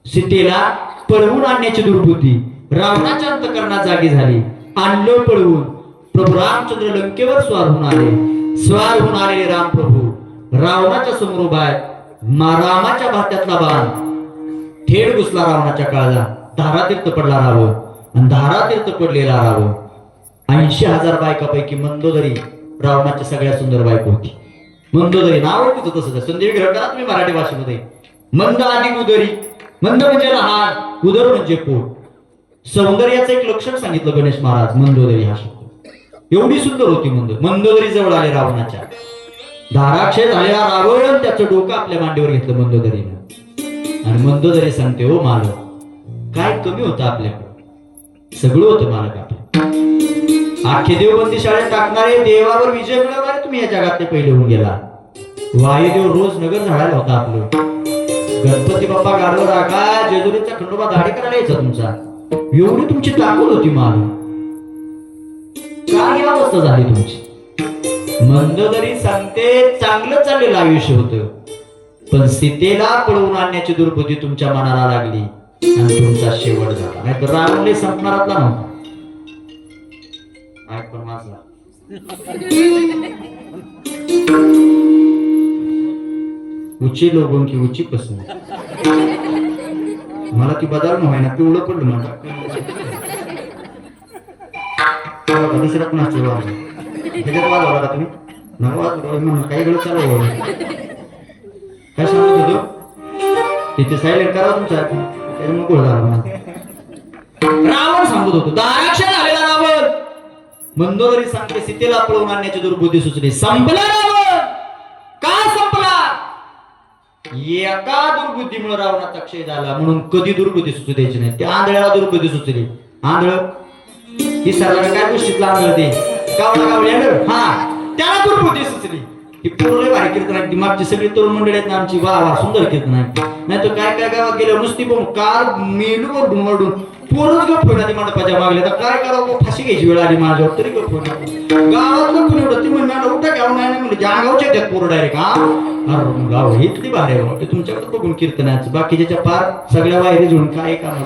सीतेला पळवून आणण्याची दुर्बुद्धी रावणाच्या अंतःकरणात जागी झाली. आणलं पळवून. प्रभू रामचंद्र लंकेवर स्वार होऊन आले. स्वार होऊन आलेले रामप्रभू रावणाच्या समोर उभा आहेत. रामाच्या भात्यातला बाण थेट घुसला रावणाच्या काळजा. धारातीर्थ पडला रावण, आणि धारातीर्थ पडलेला रावण 80,000 बायकापैकी मंदोदरी रावणाची सगळ्यात सुंदर बायको होती मंदोदरी. नाव तिचं तसंच आहे. संधी विग्रह करा तुम्ही मराठी भाषेमध्ये. मंद अधिक उदरी. मंद म्हणजे लहान, उदर म्हणजे पोट. सौंदर्याचं एक लक्षण सांगितलं गणेश महाराज मंदोदरी हा शब्द. एवढी सुंदर होती मंदोदरी जवळ आले रावणाच्या. धाराक्षे झालेला रावण त्याचं डोकं आपल्या मांडीवर घेतलं मंदोदरीनं. आणि मंदोदरी सांगते, हो मालक, काय कमी होतं आपल्याकडे? सगळं होतं मालक आपलं. आखे देवबंदी शाळेत टाकणारे, देवावर विजय मिळवणारे तुम्ही या जगातले पहिले होऊन गेला. वायुदेव रोज नगर झाडायला होता आपलं. गणपती बाप्पा गाडवर राखा, जेजुरीचा खंडोबा दाढी करायला यायचा तुमचा. एवढी तुमची ताकद होती मालक. काय अवस्था झाली तुमची? मंदोदरी सांगते, चांगलं चाललेलं आयुष्य होतं, पण सीतेला पळवून आणण्याची दुर्बुद्धी तुमच्या मनाला लागली आणि तुमचा शेवट झाला. नाही तर रावणले संपणारातला नव्हता. पण माझा उची लोगों की उची पसंत. मला ती बदल ना पिवळं पडलं मला. दुसरा पण असतो त्याच्यात वाद होता तुम्ही काही वेळ चालू. काय सांगत होतो तिथे सायलेंट करा तुमचा. रावण सांगत होतो, दाराक्ष झालेला रावण. मंदोदरी सांगते, सीतेला पळवून आणण्याची दुर्बुद्धी सुचली. संपला रावण. का संपला? एका दुर्बुद्धीमुळे रावणाचा क्षय झाला. म्हणून कधी दुर्बुद्धी सुचू द्यायची नाही. त्या आंधळ्याला दुर्बुद्धी सुचली. आंधळ ही सर्वांना काय गोष्टीतला आंधळ ते कावळा कावळी हा त्याला दुर्बुद्धी सुचली. ही पूर्ण भारी कीर्तन आहे. ती मागची सगळी तरुण मंडळी आहेत ना आमची, वा वा सुंदर कीर्तन आहे. नाही तर काय काय गावात गेलं नुसती पण कार मेलू वरडून वरडून पोरच गप होणार. ती मंडपाच्या मागले तर काय करावं, फाशी घ्यायची वेळ आली माझ्यावर तरी गप होणार. गावात कोणी एवढं ती म्हणणार उठा घ्यावं नाही म्हणजे गावच्या त्यात पोरं डायरेक्ट. हा अरे गाव इतकी भारी आहे ते तुमच्याकडे बघून कीर्तनाचं. बाकीच्या पार सगळ्या वायरी जोडून काय काम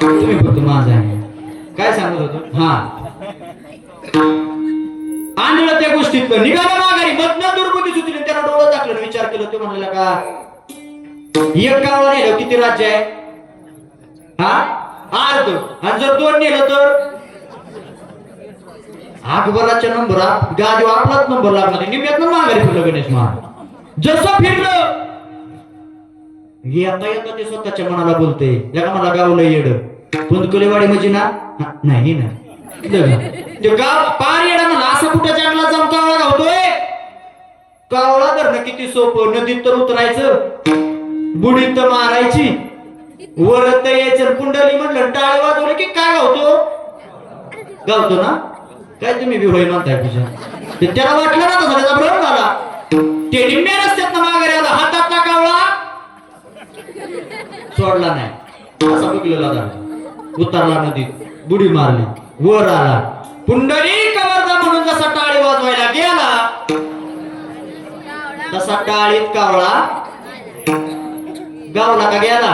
तुम्ही फक्त माझा आहे. काय सांगत होतो हा आणलं त्या गोष्टीतलं. निघाला माघारी. मधनं दुर्बुद्धी सुचली. त्याला डोळं टाकलं, विचार केलं. ते म्हणलेला का एक गावाला नेलं किती राज्य आहे? हा अर्ध. आणि जर दोन नेलं तर अकबराच्या नंबरात गादी आपलाच नंबर लागला. निम्यातनं माघारी फिरलं गणेश महाराज. जसं फिरलं येता येता ते स्वतःच्या मनाला बोलते, याला मला गावलं येड. पुंदकुलेवाडी म्हणजे ना नाही ना ते गाव पार येडा म्हणा. असं कुठं जंगलात जाऊन कावळा गावतोय? कावळा धरणं किती सोपं. नदीत तर उतरायचं, बुडीत तर मारायची, वरत यायचं. कुंडली म्हणलं टाळे वाजवले की काय गावतो? गावतो ना. काय तुम्ही विहोय म्हणताय तुझ्या? त्याला वाटलं ना तसं त्याचा भ्रम झाला. ते निम्म्या रस्त्यात ना माघारी आला. हातातला कावळा सोडला नाही. असा बघलेला झाला. उतरला नदीत, बुडी मारली, वर आला. पुंडलिक वरदा म्हणून जसा टाळी वाजवायला गेला तसा टाळीत कावळा गावला का गेला?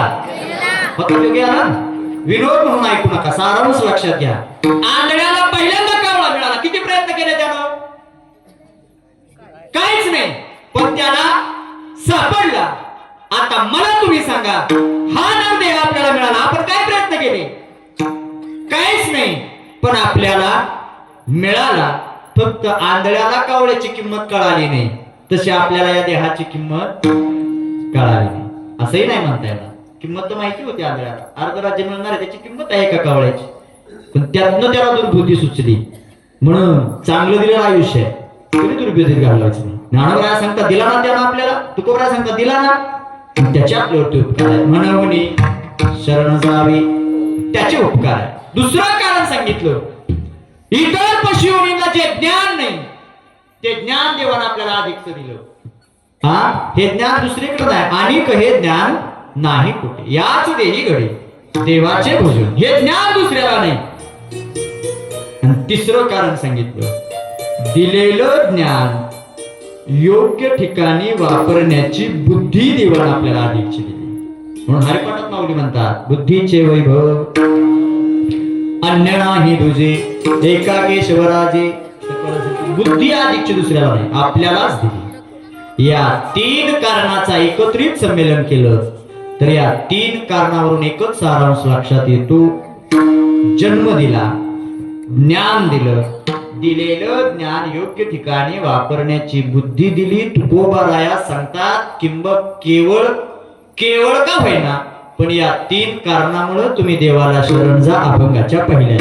फक्त गेला. विनोद म्हणून ऐकू नका, सारांश लक्षात घ्या. आंधळ्याला पहिल्यांदा कावळा मिळाला. किती प्रयत्न केले त्यानं? काहीच नाही, पण त्याला सापडला. आता मला तुम्ही सांगा, हा नरदेह आपल्याला मिळाला, आपण काय प्रयत्न केले? काहीच नाही, पण आपल्याला मिळाला. फक्त आंधळ्याला कावळ्याची किंमत कळाली नाही, तशी आपल्याला या देहाची किंमत कळाली नाही. असंही नाही म्हणता येणार. किंमत तर माहिती होती आंधळ्याला. अर्ध राज्य मिळणार आहे त्याची किंमत आहे का कावळ्याची? पण त्यातनं त्याला दुर्बुद्धी सुचली. म्हणून चांगलं दिलेलं आयुष्य आहे, तरी दुर्बुद्धीत घालवायचं नाही. ज्ञानोबा सांगता दिला ना त्यानं आपल्याला, तुकोबरा सांगता दिला ना, त्याचे आपल्यावरती उपकार आहे. म्हणून शरण जावी त्याचे उपकार आहे. दुसरं कारण सांगितलं, इतर पशुयोनींना जे ज्ञान नाही ते ज्ञान देवानं आपल्याला अधिकच दिलं. हा हे ज्ञान दुसरीकडे नाही. आणि हे ज्ञान नाही कुठे. याच देही घडी देवाचे भोजन, हे ज्ञान दुसऱ्याला नाही. आणि तिसरं कारण सांगितलं, दिलेलं ज्ञान योग्य ठिकाणी वापरण्याची बुद्धी देवानं आपल्याला अधिकची दिली. म्हणून हरिपाठात माऊली म्हणतात, बुद्धीचे वैभव अन्य नाही दुजे, एकाकेश्वराजे. बुद्धी अधिकची दुसऱ्याला नाही, आपल्यालाच दिली. या तीन कारणाचा एकत्रित संमेलन केलं तर या तीन कारणावरून एकच सारांश लक्षात येतो. जन्म दिला, ज्ञान दिलं दिलेलं ज्ञान योग्य ठिकाणी वापरण्याची बुद्धी दिली तुकोबाराया सांगतात किंबक केवळ केवळ का होईना पण या 3 कारणामुळे तुम्ही देवाला शरण जा अभंगाच्या पहिल्या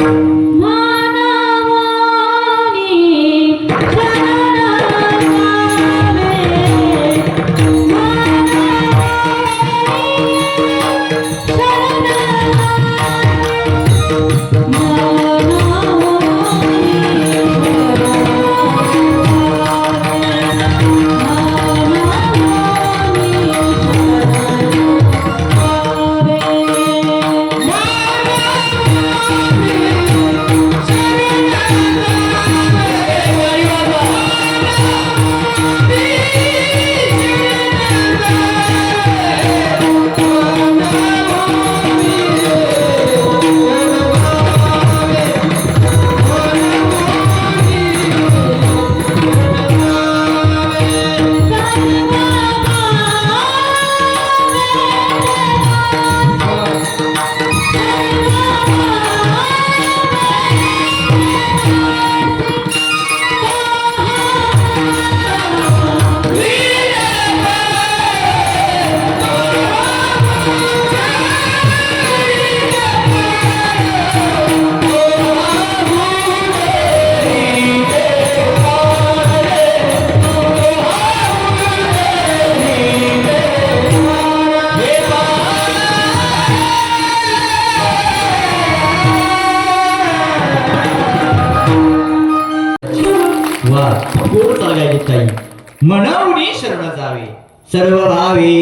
म्हणून शरण जावे सर्व भावे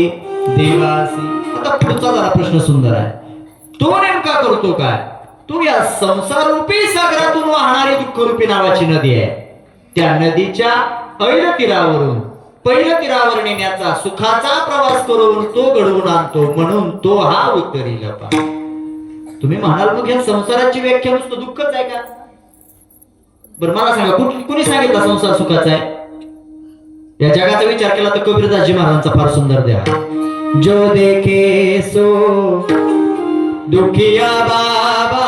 देवासी. आता पुढचा जरा प्रश्न सुंदर आहे. तो नेमका करतो काय? तो या संसार रूपी सागरातून वाहणारी दुःख रूपी नावाची नदी आहे. त्या नदीच्या ऐल तीरावरून पैल तीरावर नेण्याचा सुखाचा प्रवास करून तो घडवून आणतो म्हणून तो हा उत्तरी लपा. तुम्ही म्हणाल मग या संसाराची व्याख्या नुसतं दुःखच आहे का? बरं मला सांगा कुणी सांगितलं संसार सुखाचा आहे? या जगाचा विचार केला तर कबीरदासजी महाराजांचा फार सुंदर देहा. जो देखे सो दुखिया बाबा,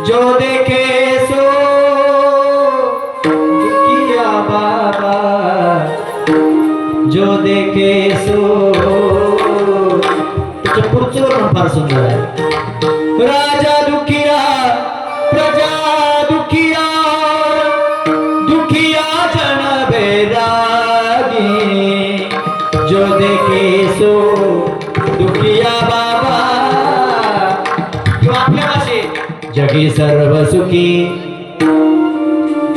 जो देखे सो दुखिया बाबा, जो देखे सो. त्याचं पुढचं वर्णन फार सुंदर आहे. राजा दुखिया प्रजा दुखिया, दुखिया जन बैरागी, जो देखे सो दुखिया बाबा. किंवा आपल्या भाषेत जगी सर्व सुखी.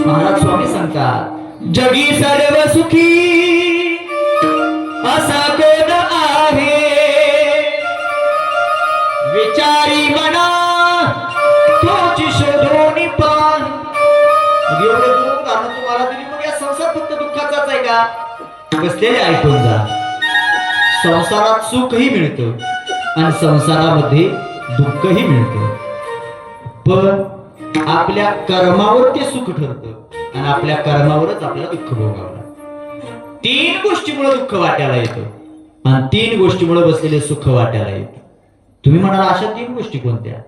महाराज स्वामी सांगतात जगी सर्व सुखी असा कोण आहे, विचारी मना तोची शोधून पान. एवढे दोन कारण तुम्हाला दिली मग या संसार फक्त दुःखाचाच आहे का? बसलेले ऐकून जा. संसारात सुखही मिळतं आणि संसारामध्ये दुःखही मिळतं, पण आपल्या कर्मावर ते सुख ठरतं आणि आपल्या कर्मावरच आपल्याला दुःख भोगावं लागतं. 3 गोष्टीमुळे दुःख वाट्याला येतं आणि 3 गोष्टीमुळे बसलेले सुख वाट्याला येतं. तुम्ही म्हणाल अशा 3 गोष्टी कोणत्या?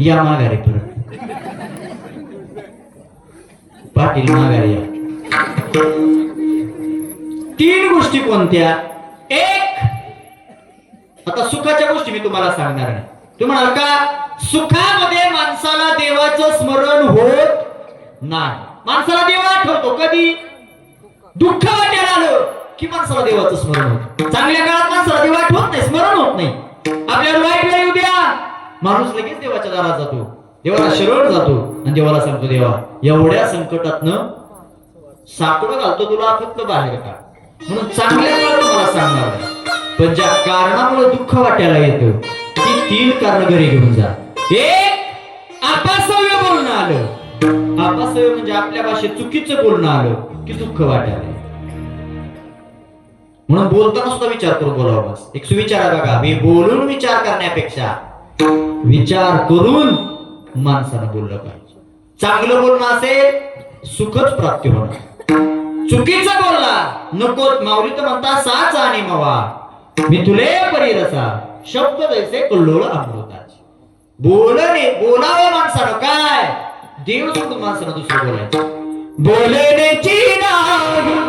या माघारी परत पाटील माघारी या. 3 गोष्टी कोणत्या? एक, आता सुखाच्या गोष्टी मी तुम्हाला सांगणार नाही. तुम्ही म्हणाल का सुखामध्ये माणसाला देवाचं स्मरण होत नाही. माणसाला देव आठवतो कधी? दुःख वाट्याला आलं की माणसाला देवाचं स्मरण होतं. चांगल्या काळात माणसाला देव आठवत नाही, स्मरण होत नाही. आपल्याला वाईट वेळ येऊ द्या, माणूस लगेच देवाच्या दारात जातो, देवाला शरण जातो आणि देवाला सांगतो देवा एवढ्या संकटातनं साकडं घालतो तुला फक्त बाहेर का. म्हणून चांगल्या काळात मला सांगणार नाही, पण ज्या कारणामुळे दुःख वाट्याला येतं ती 3 कारण घरी घेऊन जा. एक, अपसव्य बोलणं आलं. अपसव्य म्हणजे आपल्या भाषेत चुकीचं बोलणं आलं की दुःख वाट्याला. म्हणून बोलताना सुद्धा विचार करून बोलावं. बस एक सुविचार आहे बघा, मी बोलून विचार करण्यापेक्षा विचार करून माणसानं बोललं पाहिजे. चांगलं बोलणं असेल सुखच प्राप्ती होणार. चुकीचं बोलला नको माऊली तर म्हणता साच आणि मवा. मिथुले परिरसा शब्द जैसे कल्लोळ अमृताचे. बोलावं माणसानं काय देव सोडून माणसानं दुसरं बोलायचं. बोलण्याची नाही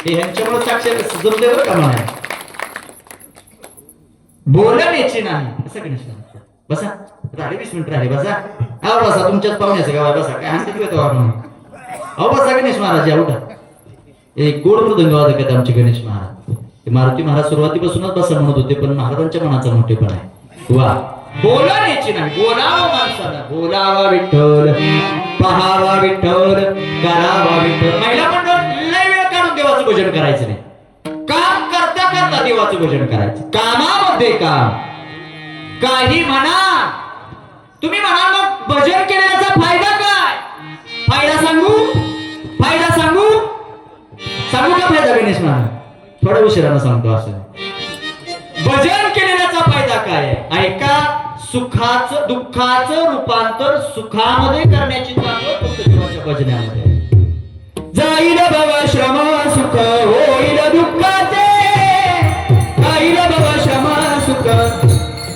ह्यांच्यामुळे साक्षात सुचवते बरं का मला. बोलण्याची नाही असं गणेश बसा राहिले 20 मिनिट राहिले बसा. अहो बसा तुमच्याच पाहुण्याचं गाव बसा काय हसत येतो आपण. अहो बसा गणेश महाराज या उठा. एक गोड मृदंग वादक आहेत आमचे गणेश महाराज. ते मारुती महाराज सुरुवातीपासूनच बसा म्हणत होते पण महाराजांच्या मनाचा मोठेपण आहे. वा बोलण्याची नाही बोलावं माणसाला. बोलावा विठ्ठल पहावा विठ्ठल करावा विठ्ठल. महिला मंडळ लय वेळ काढून देवाचं भजन करायचं नाही. काम करता करता देवाचं भजन करायचं. कामामध्ये काम काही म्हणा तुम्ही म्हणा मग भजन केल्याचा फायदा काय. फायदा सांगू सांगू का फायदा गणेश महाराज थोड्या उशिरानं सांगतो. असं भजन केलेल्याचा फायदा काय आहे ऐका. सुखाचं दुःखाचं रूपांतर सुखामध्ये करण्याची ताकद फक्त देवाच्या भजनामध्ये. जाईल बाबा श्रम सुख होईल दुःखाचे. जाईल बाबा श्रम सुख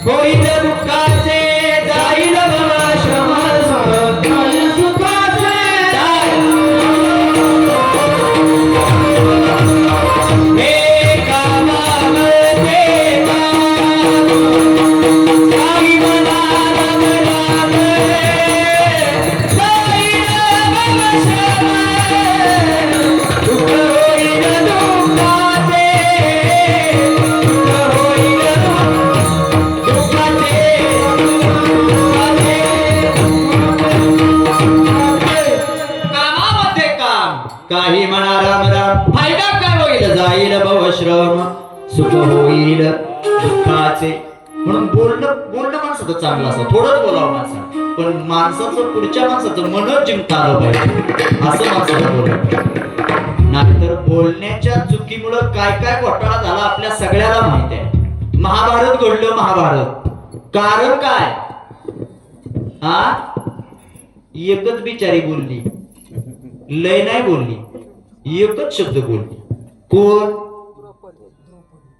होईल दुःखाचे. जाईल बाबा श्रम सुख होईल दुःखाचे. हे कामामध्ये काही म्हणा राम राम फायदा काय होईल. जाईल भवश्रम सुख होईल दुःखाचे. म्हणून बोलणं माणसाचं चांगलं असं थोडंच बोलावं माणसानं पण माणसाचं पुढच्या माणसाचं मनच जिंकता आलं पाहिजे असं माणसाला बोलणं. नाहीतर बोलण्याच्या चुकीमुळं काय काय घोटाळा झाला आपल्या सगळ्याला माहित आहे. महाभारत घडलं. महाभारत कारण काय हा एकच बिचारी बोलली लय नाही बोलली. एकच शब्द बोलली. कोण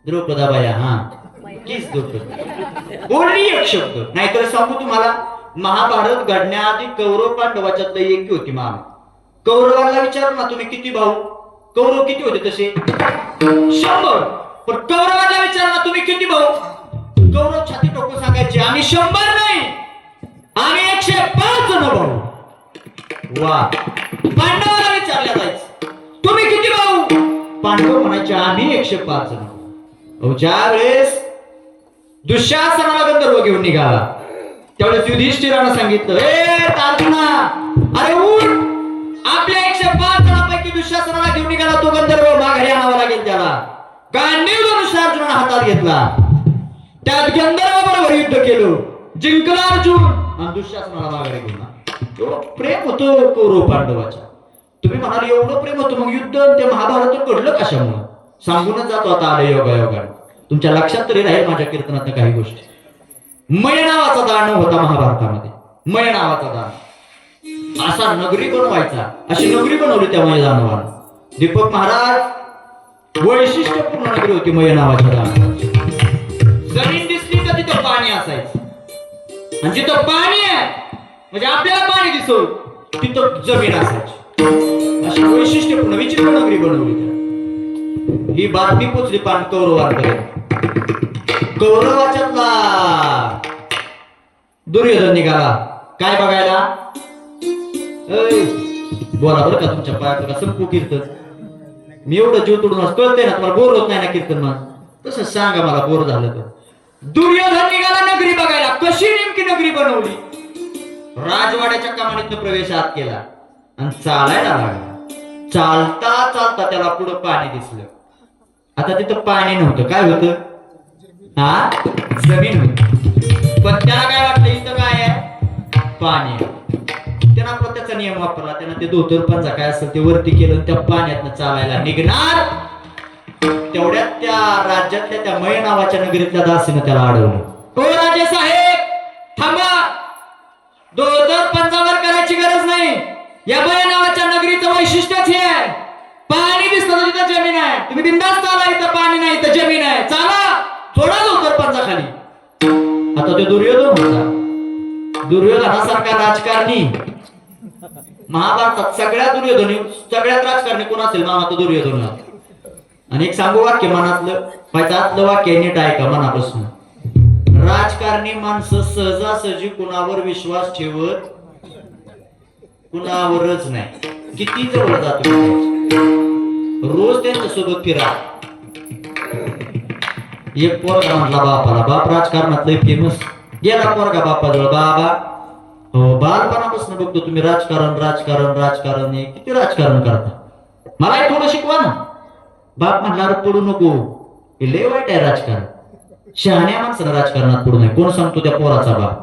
द्रौपदाबाया. हा कीच द्रौपदी बोलली एक शब्द. नाहीतर सांगू तुम्हाला महाभारत घडण्याआधी कौरव पांडवाच्यात एकी होती. मान कौरवाला विचारू ना तुम्ही किती भाऊ. कौरव किती होते तसे 100. पण कौरवाला विचारू ना तुम्ही किती भाऊ. कौरव छाती टोकून सांगायचे आम्ही 100 नाही आम्ही 105 जण भाऊ. वा पांडवाला विचारल्या जायचं तुम्ही किती भाऊ. पांडव म्हणायचे आम्ही 105 जण. ज्या वेळेस दुःशासनाला गंधर्व घेऊन निघाला त्यावेळेस युधिष्ठिरानं सांगितलं ए तार्जुना अरे उठ. आपल्या 105 जणांपैकी दुःशासनाला घेऊन निघाला तो गंधर्व माघारी आणावा लागेल त्याला. गांडीव धनुष्य अर्जुनानं हातात घेतला. त्यात गंधर्व बरोबर युद्ध केलं. जिंकला अर्जुन आणि दुःशासनाला माघारी घेऊन. एवढं प्रेम होतं कौरव पांडवाच्या. तुम्ही म्हणाल एवढं प्रेम होतं मग युद्ध ते महाभारत घडलं कशामुळे सांगूनच जातो आता आले योगायोगाने. तुमच्या लक्षात तरी राहील माझ्या कीर्तनात काही गोष्टी. मय नावाचा दानव होता महाभारतामध्ये. मय नावाचा दानव असा नगरी बनवायचा, अशी नगरी बनवली त्या मय दानवानं. दीपक महाराज वैशिष्ट्यपूर्ण नगरी होती मय नावाच्या दानवाची. जमीन दिसली तर तिथं पाणी असायचं, आणि जिथं पाणी आहे म्हणजे आपल्याला पाणी दिसो तिथं जमीन असायची. अशी वैशिष्ट्यपूर्ण विचित्र नगरी बनवली त्या. ही बातमी पोचली पान कौरवांकडे. कौरवाच्यातला दुर्योधन निघाला काय बघायला. बोला बरं का तुमच्या पायात का संपू कीर्तन. मी एवढं जीव तोडून कळते ना तुम्हाला, बोर होत नाही ना कीर्तन मग तसं सांगा मला बोर झालं तर. दुर्योधन निघाला नगरी बघायला. कशी नेमकी नगरी बनवली. राजवाड्याच्या कमानीतनं प्रवेशात केला आणि चालायला लागला. चालता चालता त्याला पुढं पाणी दिसलं. आता तिथं पाणी नव्हतं, काय होतं, हा जमीन होती. पण त्याला काय वाटलं इथं काय आहे, पाणी आहे. त्यानं आपला त्याचा नियम वापरला. त्यानं ते धोतर पंजा काय असेल ते वरती केलं, त्या पाण्यातनं चालायला निघणार. तेवढ्यात त्या राज्यातल्या त्या मय नावाच्या नगरीतल्या दासीनं त्याला अडवलं. ओ राजे साहेब थांबा, धोतर पंजावर करायची गरज नाही. या मय नावाच्या नगरीचं वैशिष्ट्यच हे आहे, पाणी दिसतं तिथं जमीन आहे. तुम्ही बिंदास चाला, इथं पाणी नाही इथं जमीन आहे, चाला, थोडा धोतर पंजा खाली. आता तो दुर्योधन होता. दुर्योधनासारखा राजकारणी महाभारतात सगळ्यात राजकारणी कोण असेल मामा तो दुर्योधन. आणि एक सांगू वाक्य मनातलं पायतातलं वाक्य नीट ऐका मनापासून. राजकारणी माणसं सहजासहजी कुणावर विश्वास ठेवत कुणावरच नाही. किती जवळ जातो रोज त्यांच्या सोबत फिरा. एक पोरगा म्हटला बापाला, बाप राजकारणात फेमस. गेला पोरगा बापाजवळ, बाबा हो बालपणापासून बघतो तुम्ही राजकारण राजकारण राजकारण किती राजकारण करता, मला थोडं शिकवा ना. बाप म्हणणार पडू नको, हे लय वाईट आहे राजकारण. शहाण्या माणसानं राजकारणात पडू नये. कोण सांगतो त्या पोराचा बाप.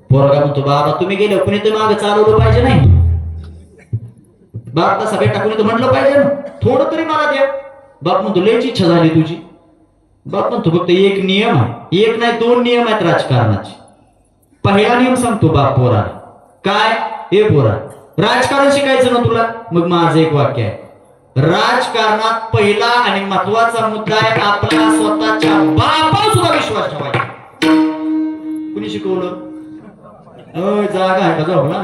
पोरगा म्हणतो बाबा तुम्ही गेले कुणी तर मागे चालवलं पाहिजे नाही. बाप तसा बेटा कुणी तर म्हटलं पाहिजे ना, थोडं तरी मला द्या. बाप म्हणतो लयची इच्छा झाली तुझी. बाप म्हणतो फक्त एक नियम आहे, एक नाही दोन नियम आहेत राजकारणाचे. पहिला नियम सांगतो बाप पोरा, काय हे पोरा राजकारण शिकायचं ना तुला. मग माझं एक वाक्य आहे, राजकारणात पहिला आणि महत्वाचा मुद्दा आहे आपला स्वतःच्या बापावर सुद्धा विश्वास ठेवायचा. कुणी शिकवलं, जागा आहे का जाऊ ना.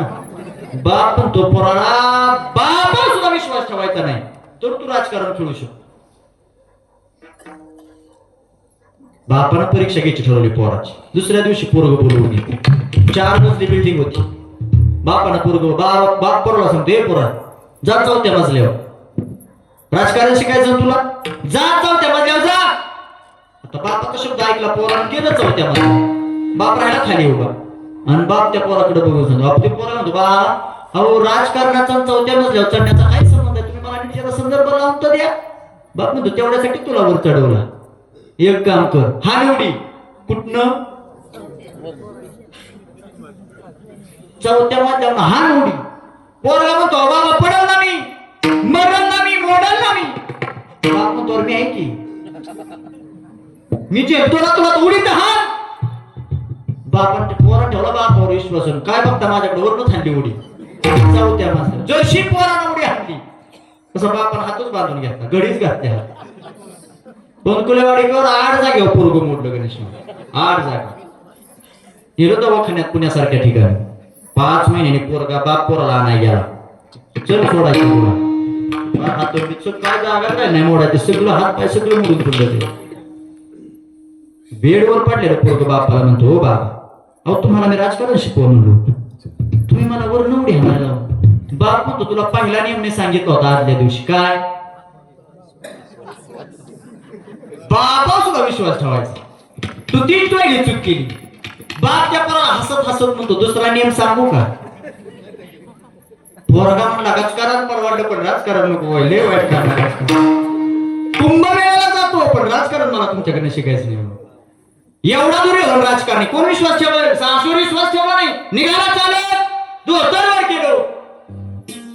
बाप पण तो पोराला बापावर सुद्धा विश्वास ठेवायचा नाही तर तू राजकारण खेळू शकतो. बापानं परीक्षा घ्यायची ठरवली पोराची. दुसऱ्या दिवशी पोरग बोलवून घेतली. 4 मजली बिल्डिंग होती. बापानं बाप पोराला सांगतो, हे पोरा जा चौथ्या मजल्यावर राजकारण शिकायचं तुला, जा चौथ्या मजल्यावर जा. आता बापाचा शब्द ऐकला पोरानं गेलं चौथ्या मजल्यावर. बाप राहिला खाली उभा आणि बाप त्या पोराकडे बघून सांगतो. आपल्या पोरा म्हणतो बा अहो राजकारणाचा चौथ्या मजल्यावर चढण्याचा काय संबंध आहे, तुम्ही मला त्याचा संदर्भ लावून तर द्या. बाप म्हणतो तेवढ्यासाठी तुला वर चढवला. एक काम कर, हा निवडी कुठनं चौथ्या मजल्यावर हा निवडी. पोरगा म्हणतो बाबा पडल ना मी, मरल ना मी, मोडल ना मी. बाप म्हणतो मी आहे की मी जे तुला उडीत हा. बापाने पोरा ठेवला बापावर विश्वास. काय बघता माझ्याकडे वरून थांबली उडी चौथ्या मजल्यावर. जशी पोरानं उडी हाणली तसं बापानं हातच बांधून घेतला, घडीच घातल्या हात. बनकुलेवाडीकर 8 जागेवर पोरग मोडलं गणेश. 8 जागा गेलो दवाखान्यात पुण्यासारख्या ठिकाणी. 5 महिन्याने पोरगा बाप पोराला आणाय गेला. चल सोडायचं तुला हात काय जागा काय नाही मोडायचं, सगळं हात पाय सगळं मोडून पडलं. ते बेडवर पडलेलं पोरग बापाला म्हणतो, हो बाबा अहो तुम्हाला मी राजकारण शिकवा म्हणलो, तुम्ही मला वर नवडी हाणायला. बाप म्हणतो तुला पहिला नियम मी सांगितला होता आदल्या दिवशी, काय बापावर सुद्धा विश्वास ठेवायचा. तू 3 वेळी चूक केली. बाप त्या पोराला हसत हसत म्हणतो दुसरा नियम सांगू का. पोरगा म्हणला राजकारण परवडलं पण राजकारण नको, लय वाईट काम. कुंभमेळ्याला जातो पण राजकारण मला तुमच्याकडे शिकायचं नाही. एवढा दुर्योधन राजकारणी. कोण विश्वास ठेवला, सासूवर विश्वास ठेवला नाही. निघाला चालत धोतरवर केलो.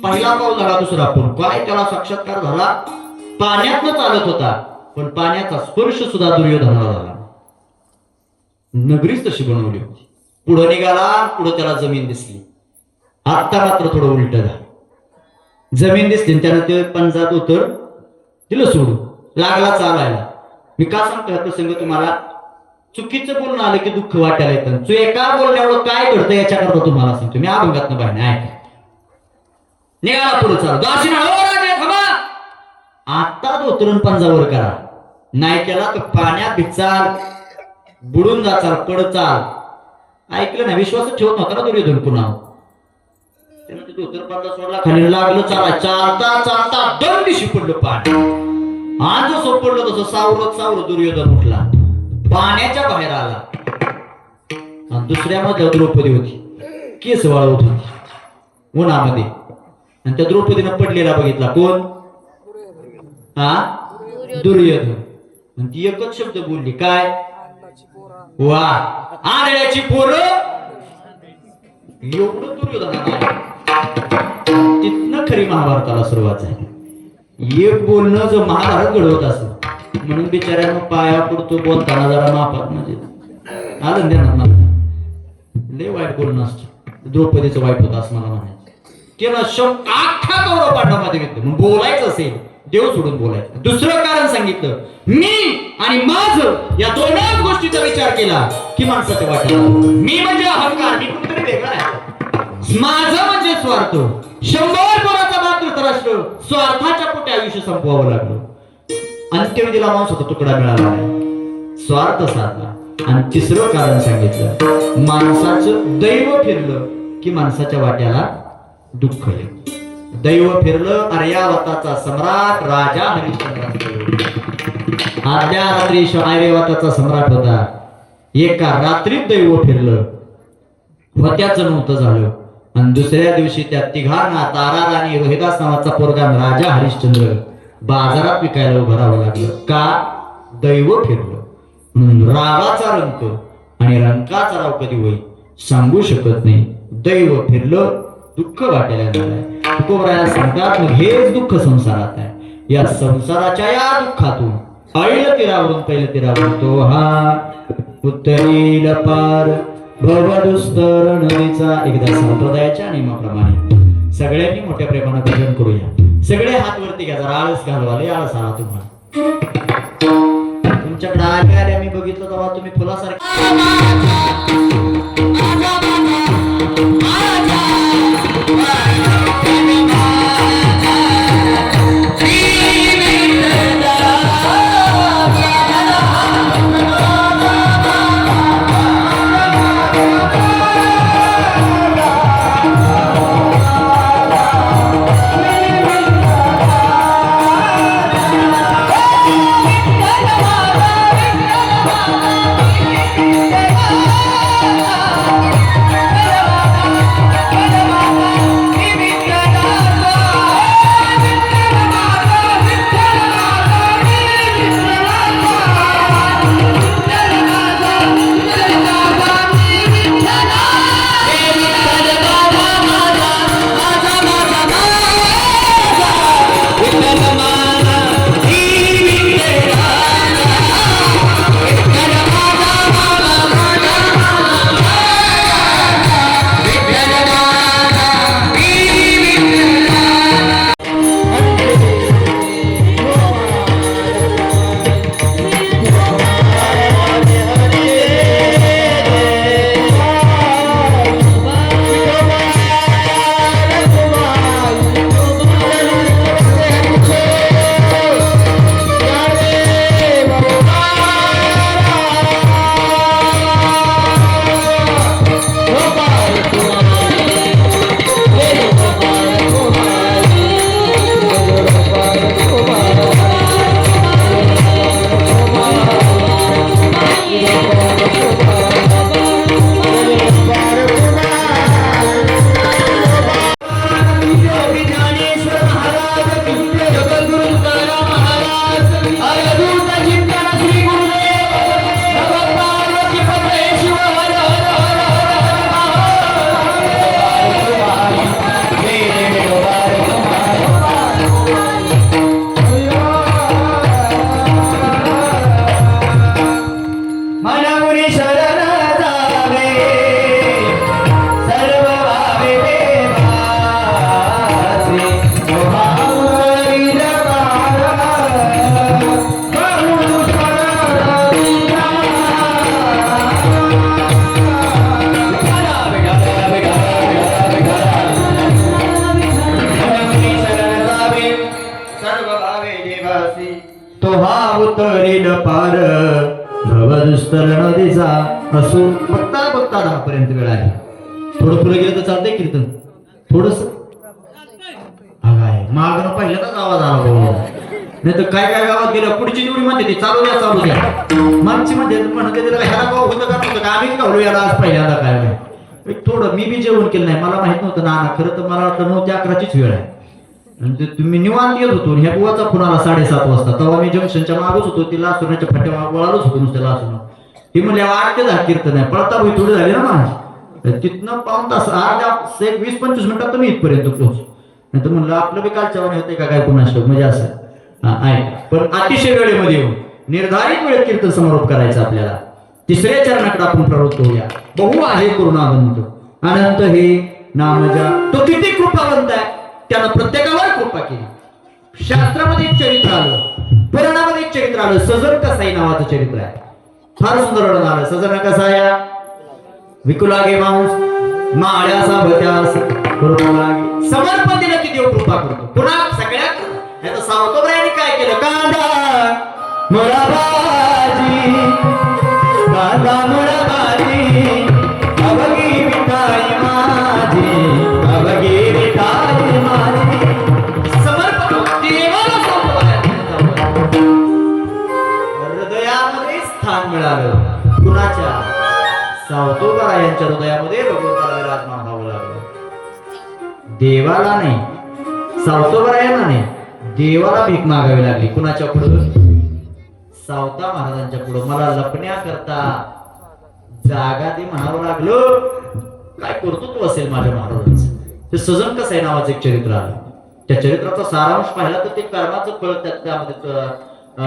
पहिला पाऊल झाला, दुसरा पाऊल काय त्याला साक्षात्कार झाला. पाण्यातनं चालत होता पण पाण्याचा स्पर्श सुद्धा दुर्योधनाला झाला. नगरीच तशी बनवली होती. पुढे निघाला, पुढे त्याला जमीन दिसली. आत्ता मात्र थोडं उलट झालं. जमीन दिसली त्यानं ते पंजाब उतर दिलं सोडून लागला चालायला. मी का सांगतो हा प्रसंग तुम्हाला? चुकीचं बोलणं आलं की दुःख वाटायला येतं. तू एका बोलण्यावर काय घडतं याच्याकरता तुम्हाला सांगतो मी. अभंगातनं बाहेर ऐका. निघाला पुढे चाल दासीना हो राजे थांबा. आता धोतरून पंजावर करा. नाही केला तर पाण्यात भिचाल, बुडून जाचाल, पड चाल. ऐकलं ना? विश्वास ठेवत नव्हता ना दुर्योधन पुन्हा. त्यानं ते धोतर पंजा सोडला, खाली लागलं चाला. चालता चालता दोन दिवशी पडलं पाणी. आज जसं पडलं तसं सावरत सावरत दुर्योधन उठला, पाण्याच्या बाहेर आला. आणि दुसऱ्या मध्ये द्रौपदी होती, केस वाळवत होती उन्हामध्ये. आणि त्या द्रौपदीनं पडलेला बघितला. कोण? हा, दुर्योधन. आणि ती एकच शब्द बोलली, काय? वा आंधळ्याची पोरं. एवढं दुर्योधनाला. तिथनं खरी महाभारताला सुरुवात झाली. एक बोलणं जो महाभारत घडवत असत. म्हणून बिचाऱ्यानं पाया पडतो बोलताना जरा मापात, म्हणजे आलं देणार ना. लय वाईट बोलणं असतं. द्रौपदीचं वाईट होतं असं मला म्हणायचं. त्यानं शब्द अख्खा कौरव पांडवामध्ये घेतलं. मग बोलायचं असेल देव सोडून बोलायचं. दुसरं कारण सांगितलं, मी आणि माझं या दोनच गोष्टीचा विचार केला की माणसाच्या वाटेला. मी म्हणजे अहंकार, मी कुठतरी वेगळा आहे. माझं म्हणजे स्वार्थ. 100 पोराचा बाप धृतराष्ट्र स्वार्थाच्या पोटी आयुष्य संपवावं लागलं. अंत्यविधीला मांसाचा तुकडा मिळाला नाही, स्वार्थ साधला. आणि तिसरं कारण सांगितलं, माणसाचं दैव फिरलं की माणसाच्या वाट्याला दुःख येईल. दैव फिरलं आर्यावताचा सम्राट राजा हरिश्चंद्र. आदल्या रात्री आर्यावताचा सम्राट होता. एका रात्रीत दैव फिरलं, होत्याचं नव्हतं झालं. आणि दुसऱ्या दिवशी त्या तिघांना तारा आणि रोहिदास नावाचा पोरगा राजा हरिश्चंद्र बाजारात विकायला उभं राहावं लागलं. का? दैव फिरलं. म्हणून रागाचा रंक आणि रंकाचा राव कधी होईल सांगू शकत नाही. दैव फिरलं, दुःख वाटायला लागलंय. तुकोबराया सांगतात, मग हेच दुःख संसारात आहे. या संसाराच्या या दुःखातून पहिलं तीरावरून पहिलं तीरावरून तो हा उत्तरेला पार भवदुस्तर नदीचा. एकदा संप्रदायाच्या नियमाप्रमाणे सगळ्यांनी मोठ्या प्रेमानं भजन करूया. सगळे हात वरती घ्या. जरा आळस घालवाले, आळस आला तुम्हाला. तुमच्याकडे आल्या मी बघितलं तेव्हा तुम्ही फुलासारखे पार भवदुस्तर नदीचा असो. बघता बघता 10 पर्यंत वेळ आहे. थोडं पुढे गेलं तर चालतंय कीर्तन थोडस. मागणं पहिल्यांदाच आवाज आला भाऊ. नाही तर काय काय गावात गेलं पुढची निवडी म्हणते ती चालू द्या चालू द्या. मागची म्हणजे म्हणते तिला ह्याला गाव होतं का नव्हतं का आम्हीच गावलो याला आज पहिल्यांदा काय नाही. थोडं मी बी जेवण केलं नाही मला माहित नव्हतं ना. खरं तर मला वाटतं 9 ते 11चीच वेळ आहे. म्हणजे तुम्ही निवांत येत होतो. ह्या बुवाचा फोन आला 7:30 वाजता. तेव्हा मी जंक्शनच्या मागच होतो. ती लासुराच्या फाट्या वळालोच होतो नुसत्या लासून. ती म्हणली 8 ते 10 कीर्तन आहे. पळता भाई थोडी झाली ना माझी. तिथनं पाऊण तास अर्ध्या 20-25 मिनिटात तुम्ही इथपर्यंत पोहोच. नाही तर म्हणलं आपलं बी कालच्या वाणी होते का काय कुणास म्हणजे असं आहे. पण अतिशय वेळेमध्ये येऊन निर्धारित वेळेत कीर्तन समारोप करायचा आपल्याला. तिसऱ्या चरणाकडे आपण प्रवृत्त होऊया. बहु आहे करुणावंत अनंत हे नामजा. तो किती कृपावंत आहे. त्यानं प्रत्येकावर कृपा केली. शास्त्रामध्ये एक चरित्र आलं. पुराणामध्ये एक चरित्र आलं. सजन कसाई नावाचं चरित्र आहे. फार सुंदर वर्णन आलं. सजन कसाया विकुलागे माणूस माळ्यासा भत्यास लागे. समर्पतीला ती देव कृपा करतो. पुन्हा सगळ्यात याचं सावतोबरायाने काय केलं. कांदा मुळा भाजी कांदा मुळा भाजी अवघी मिठाई माझी अवघी मिठाई माझी. समर्पण देवाला हृदयामध्ये स्थान मिळालं. कुणाच्या सावतोबरायांच्या हृदयामध्ये भगवंताला विराजमान व्हावं लागलं. देवाला नाही सावतोबरायांना नाही देवाला भीक मागावी लागली. कुणाच्या पुढं सावता महाराजांच्या पुढं. मला लपण्याकरता जागा दे म्हणावं लागलं. काय कर्तृत्व असेल माझ्या महाराजांचं. ते सजन कसाई नावाचं एक चरित्र आलं. त्या चरित्राचा सारांश पाहिला तर ते कर्माचं फळ त्यामध्ये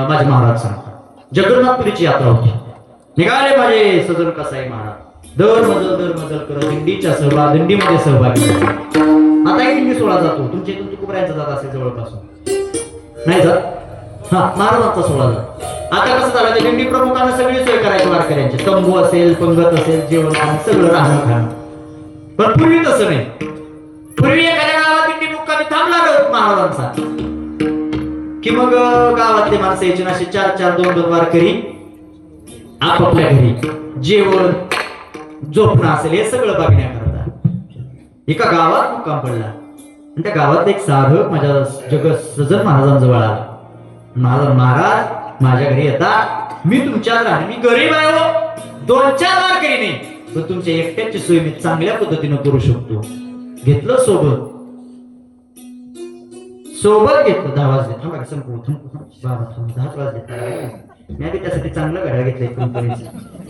माझे महाराज सांगतात. जगन्नाथपुरीची यात्रा होती. निघाले माझे सजन कसाई महाराज. दर मजल करत दिंडीच्या दिंडीमध्ये सहभागी. आता एक दिंडी 16 जातो. तुमच्या इथून तुकोबरायांचा जात असेल जवळपासून नाही जात. हा महाराजांचा 16 जात. आता कसं झालं. दिंडी प्रमुखांना सगळी सोय करायची वारकऱ्यांची. तंबू असेल पंगत असेल जेवण खाणं सगळं राहणं खाणं. पण पूर्वी तसं नाही. पूर्वी एखाद्या गावात दिंडी मुक्कामी थांबला महाराजांचा की मग गावातले माणसं यायचे असे 4-4 2-2 वारकरी आपापल्या घरी जेवण झोपणं असेल हे सगळं बघण्याकरता एका गावात मुक्काम पडला. आणि त्या गावात एक साधक माझ्या सजन महाराजांजवळ आला. महाराज माझ्या घरी येतात. मी तुमच्या राहणे मी गरीब आहे हो. 2-4 वारकरी नाही पण तुमच्या एकट्याची सोय मी चांगल्या पद्धतीने करू शकतो. घेतलं सोबत घेतलं. 10 वाजले. थांबा संपू बाबा 10 वाजले. मी आधी त्यासाठी चांगलं घड्याळ घेतलंय कंपनीचं.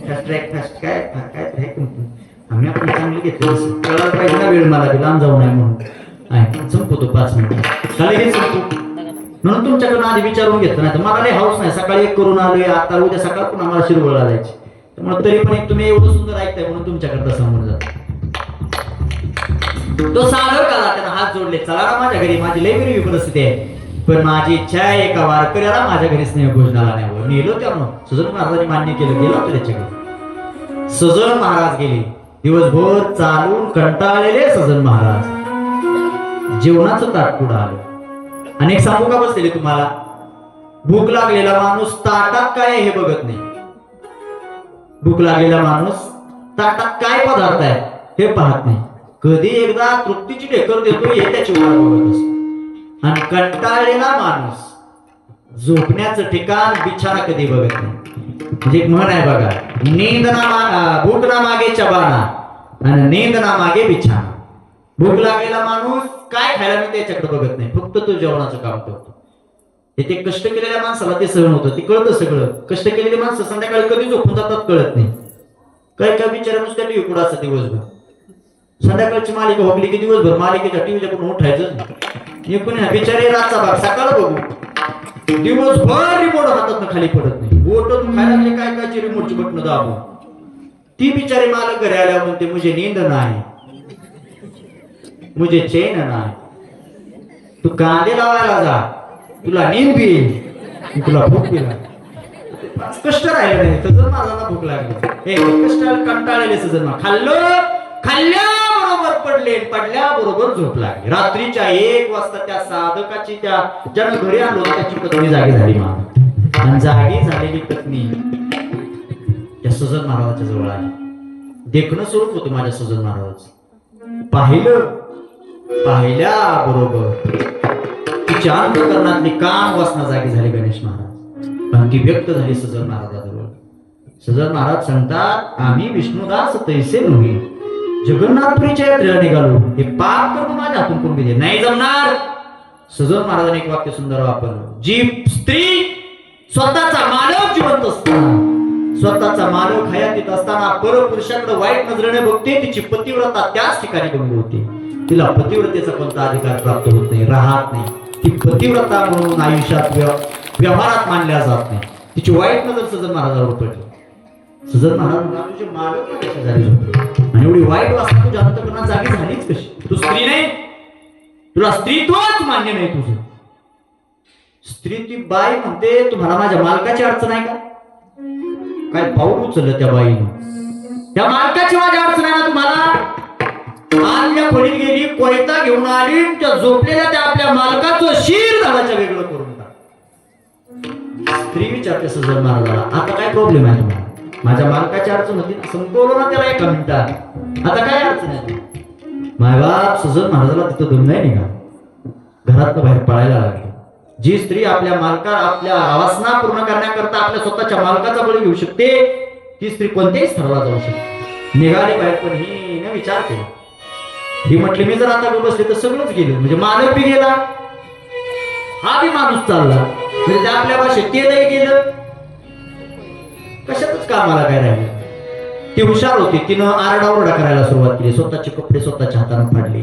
फास्ट ट्रॅक फास्ट काय आहे कंपनी. आम्ही आपण चांगली घेतली. कळायला पाहिजे ना वेळ मला बी लांब जाऊ नये म्हणून. संपतो 5 मिनिटं खाली घेत संपतो म्हणून तुमच्याकडून आधी विचारून घेतलं. नाही तर मला लई हाऊस नाही. सकाळी एक करून आलोय. आता उद्या सकाळ पुन्हा मला शिरवळला जायची. त्यामुळे तरी पण एक तुम्ही एवढं सुंदर ऐकताय म्हणून तुमच्याकडे समोर जात. तो साधक आला. त्यानं हात जोडले. चला ना माझ्या घरी. माझी लई गरीबी परिस्थिती आहे पण माझी इच्छा आहे एका वारकऱ्याला माझ्या घरी स्नेह भोजनाला नाही. नेलो त्यानं. सजन महाराजांनी मान्य केलं. गेलो होतं त्याच्या घरी. सजन महाराज गेले. दिवसभर चालून कंटाळलेले सजन महाराज जेवणाचं ताट पुढं आलं. अनेक सांगू का बसलेले तुम्हाला. भूक लागलेला माणूस ताटात काय हे बघत नाही. भूक लागलेला माणूस ताटात काय पदार्थ आहे हे पाहत नाही. कधी एकदा तृप्तीची ढेकर देतो हे त्याची वाट बघत असतो. आणि कंटाळलेला माणूस झोपण्याचं ठिकाण बिछाना कधी बघत नाही. म्हणजे एक म्हण आहे बघा. नींद ना भूक ना मागे चबाना आणि नींद ना मागे बिछाना. भूक लागलेला माणूस काय खायला मी त्याच्याकडे बघत नाही. फक्त तो जेवणाचं काम करतो. ते कष्ट केलेल्या माणसाला ते सहन होतं. ते कळतं सगळं. कष्ट केलेली माणसं संध्याकाळी कधी झोपून जातात कळत नाही. काय काय बिचारा नुसत्या टीव्ही पुढे असं दिवसभर. संध्याकाळची मालिका होगली की दिवसभर मालिकेच्या टीव्हीच्या पण उठायचं. एकूण बिचारे रातचा भाग सकाळ बघू. दिवसभर रिमोट हातात खाली पडत नाही. बोट खायला लागले काय काय रिमोटची बटन दाबून. ती बिचारी मालक घरी आल्यावर म्हणते मुझे नींद नाही मुझे चैन नाही. तू कांदे लावायला जा तुला नींद बी तुला भूक बी कष्ट राहिले नाही. सजन महाराजांना भूक लागली. हे कष्टाला कंटाळलेले सजन खाल्ल्याबरोबर पडले. पडल्याबरोबर झोप लागली. रात्रीच्या 1 वाजता त्या साधकाची त्या ज्यानं घरी आणलो त्याची पत्नी जागी झाली. आणि जागी झालेली पत्नी त्या सजन महाराजाच्या जवळ आली. देखणं स्वरूप होतं माझ्या सजन महाराजाचं. पाहिल्या बरोबर तिच्या अंतःकरणातली काम वासना जागी झाली गणेश महाराज. आणि ती व्यक्त झाली सजन महाराजाजवळ. सजन महाराज सांगतात, आम्ही विष्णुदास तैसे नव्हे, जगन्नाथपुरीच्या यात्रेला निघालो. हे पाप कर्म माझ्या हातून करून दिले, नाही जमणार. सजन महाराजांनी एक वाक्य सुंदर वापरलं, जी स्त्री स्वतःचा मालक जिवंत असताना, स्वतःचा मालक हयातीत असताना परपुरुषाकडे वाईट नजरेने बघते, तिची पतिव्रता त्याच ठिकाणी बंद होते. तिला पतिव्रतेचा कोणता अधिकार प्राप्त होत नाही, राहत नाही. ती पतिव्रता म्हणून आयुष्यात व्यवहारात मानल्या जात नाही. तिची वाईट नजर सजन महाराजावर पडली. सजन महाराज तुझे मालक जागी झोपले आणि एवढी वाईट वासना तुझ्या अंतःकरणात जागी झालीच कशी? तू स्त्री नाही, तुला स्त्रीत्वच मान्य नाही तुझं. स्त्री ती बाई म्हणते, तुम्हाला माझ्या मालकाची अडचण आहे का? काय पाऊल उचललं त्या बाईनं? त्या मालकाची माझी अडचण आहे ना तुम्हाला? आज त्या खोलीत गेली, कोयता घेऊन आली, त्या झोपलेल्या त्या आपल्या मालकाचं शिर झाडाच्या वेगळं करून टाक. स्त्री विचारते सजन महाराजाला, आता काय प्रॉब्लेम आहे तुम्हाला? माझ्या मालकाची अडचण होती, संपवलं ना त्याला एका मिनिटात, आता काय अडचण आहे? मायबाप सजन महाराजाला तिथं दोन नाही निघा, घरातनं बाहेर पळायला लागले. जी स्त्री आपल्या आपल्या वासना पूर्ण करण्याकरता आपल्या स्वतःच्या मालकाचा बळी घेऊ शकते, ती स्त्री कोणत्याही स्थळाला जाऊ शकते. निघाले बाहेर, पण ही न विचार केला. ही म्हटली, मी जर आता बसले तर सगळंच गेलं, म्हणजे मालक बी गेला, हा बी माणूस चालला, म्हणजे आपल्या भाषेत केलंही गेलं, कशातच कामाला काय राहिलं. ती हुशार होती, तिनं आरडाओरडा करायला सुरुवात केली, स्वतःचे कपडे स्वतःच्या हाताने फाडले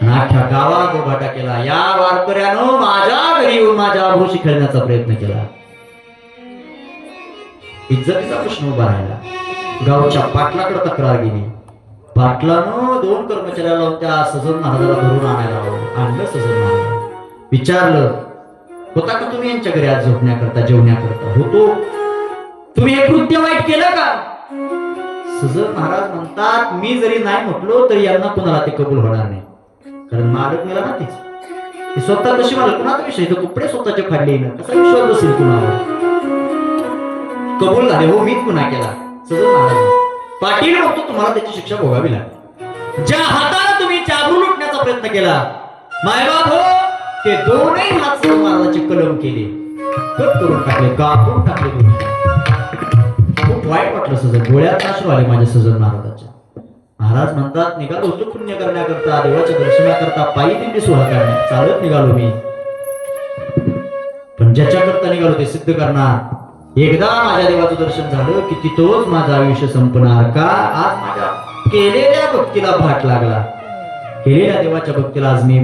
आणि अख्ख्या गावात गोबाटा केला. या वारकऱ्यानं माझ्या घरी येऊन माझ्या आभोशी खेळण्याचा प्रयत्न केला. इज्जतीचा प्रश्न उभा राहिला. गावच्या पाटलाकडे तक्रार गेली. पाटलानं 2 कर्मचाऱ्याला लावून त्या सजन महाराजाला धरून आणायला लावलं. आणलं सजन महाराज, विचारलं, होता का तुम्ही यांच्या घरी आज झोपण्याकरता जेवण्याकरता? होतो. तुम्ही हे कृत्य वाईट केलं का? सजन महाराज म्हणतात, मी जरी नाही म्हटलो तरी यांना कुणाला ते कबूल होणार नाही, कारण मालक मिळाला ना तीच. ती स्वतः कशी मालक, कुणाचा विषय, कपडे स्वतःचे फाडले ना, कसा विश्वास बसेल कुणाला? कबूल झाले, हो मीच गुन्हा केला. सजन महाराज पाटील म्हणतो, तुम्हाला त्याची शिक्षा भोगावी लागेल. ज्या हाताने तुम्ही चाबरू लुटण्याचा प्रयत्न केला, मायबाप हो, ते दोनही हात सजन महाराजाचे कलम केले, कट करून टाकले, कापून टाकले दोन्ही. खूप वाईट वाटलं सजन, डोळ्यात अश्रू आले माझ्या सजन महाराजाच्या. महाराज म्हणतात, निघालो होतो पुण्य करण्याकरता, देवाच्या दर्शनाकरता, पायी दिंडी सोहळा करण्यात चालत निघालो मी, पण ज्याच्याकरता निघालो ते सिद्ध करणार. एकदा माझ्या देवाचं दर्शन झालं की तिथंच माझं आयुष्य संपणार का? आज माझ्या केलेल्या भक्तीला भाट लागला, केलेल्या देवाच्या भक्तीला आज मी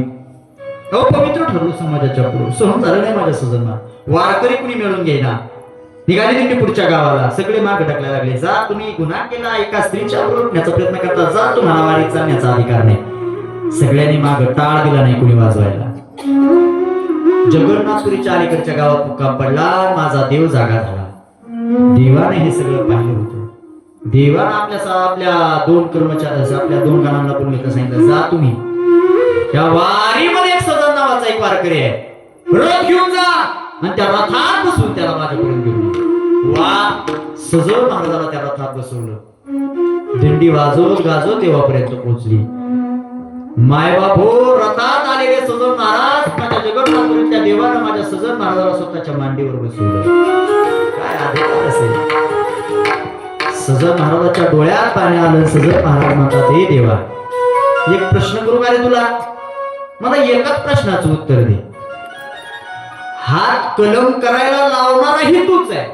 अपवित्र ठरलो समाजाच्या पुढे. सहन झालं नाही माझ्या सजनना. वारकरी कुणी मिळून घेईना. निघाली दिंडी पुढच्या गावाला, सगळे माग ढकलायला लागले. जा, तुम्ही गुन्हा केला, एका स्त्रीच्या लुटण्याचा प्रयत्न करता, जा, तुम्हाला वारीत चालण्याचा अधिकार नाही. सगळ्यांनी माग टाळ दिला नाही कुणी वाजवायला. जगन्नाथपुरीच्या अलीकडच्या गावात मुक्काम पडला. माझा देव जागा झाला. देवाने हे सगळं पाहिलं होतं. देवानं आपल्या 2 कर्मचारी, आपल्या 2 गाणांना बोलवलं, सांगितलं, जा तुम्ही त्या वारीमध्ये एक सजन नावाचा एक वारकरी आहे, रथ घेऊन जा आणि त्या रथात बसून त्याला माझ्यापर्यंत घेऊन ये. वा, सजन महाराजाला त्या रथात बसवलं. दिंडी वाजवत गाजवत देवापर्यंत पोहोचली. मायबाप हो, रथात आलेले सजन महाराज माझ्या जगन्नाथपुरीत त्या देवानं माझ्या सजन महाराजाला स्वतःच्या मांडीवर बसवलं. काय अधिकार असेल? सजन महाराजाच्या डोळ्यात पाणी आलं. सजन महाराज म्हणतात, हे देवा, एक प्रश्न करू का रे तुला? मला एकाच प्रश्नाचं उत्तर दे. हात कलम करायला लावणाराही तूच आहे,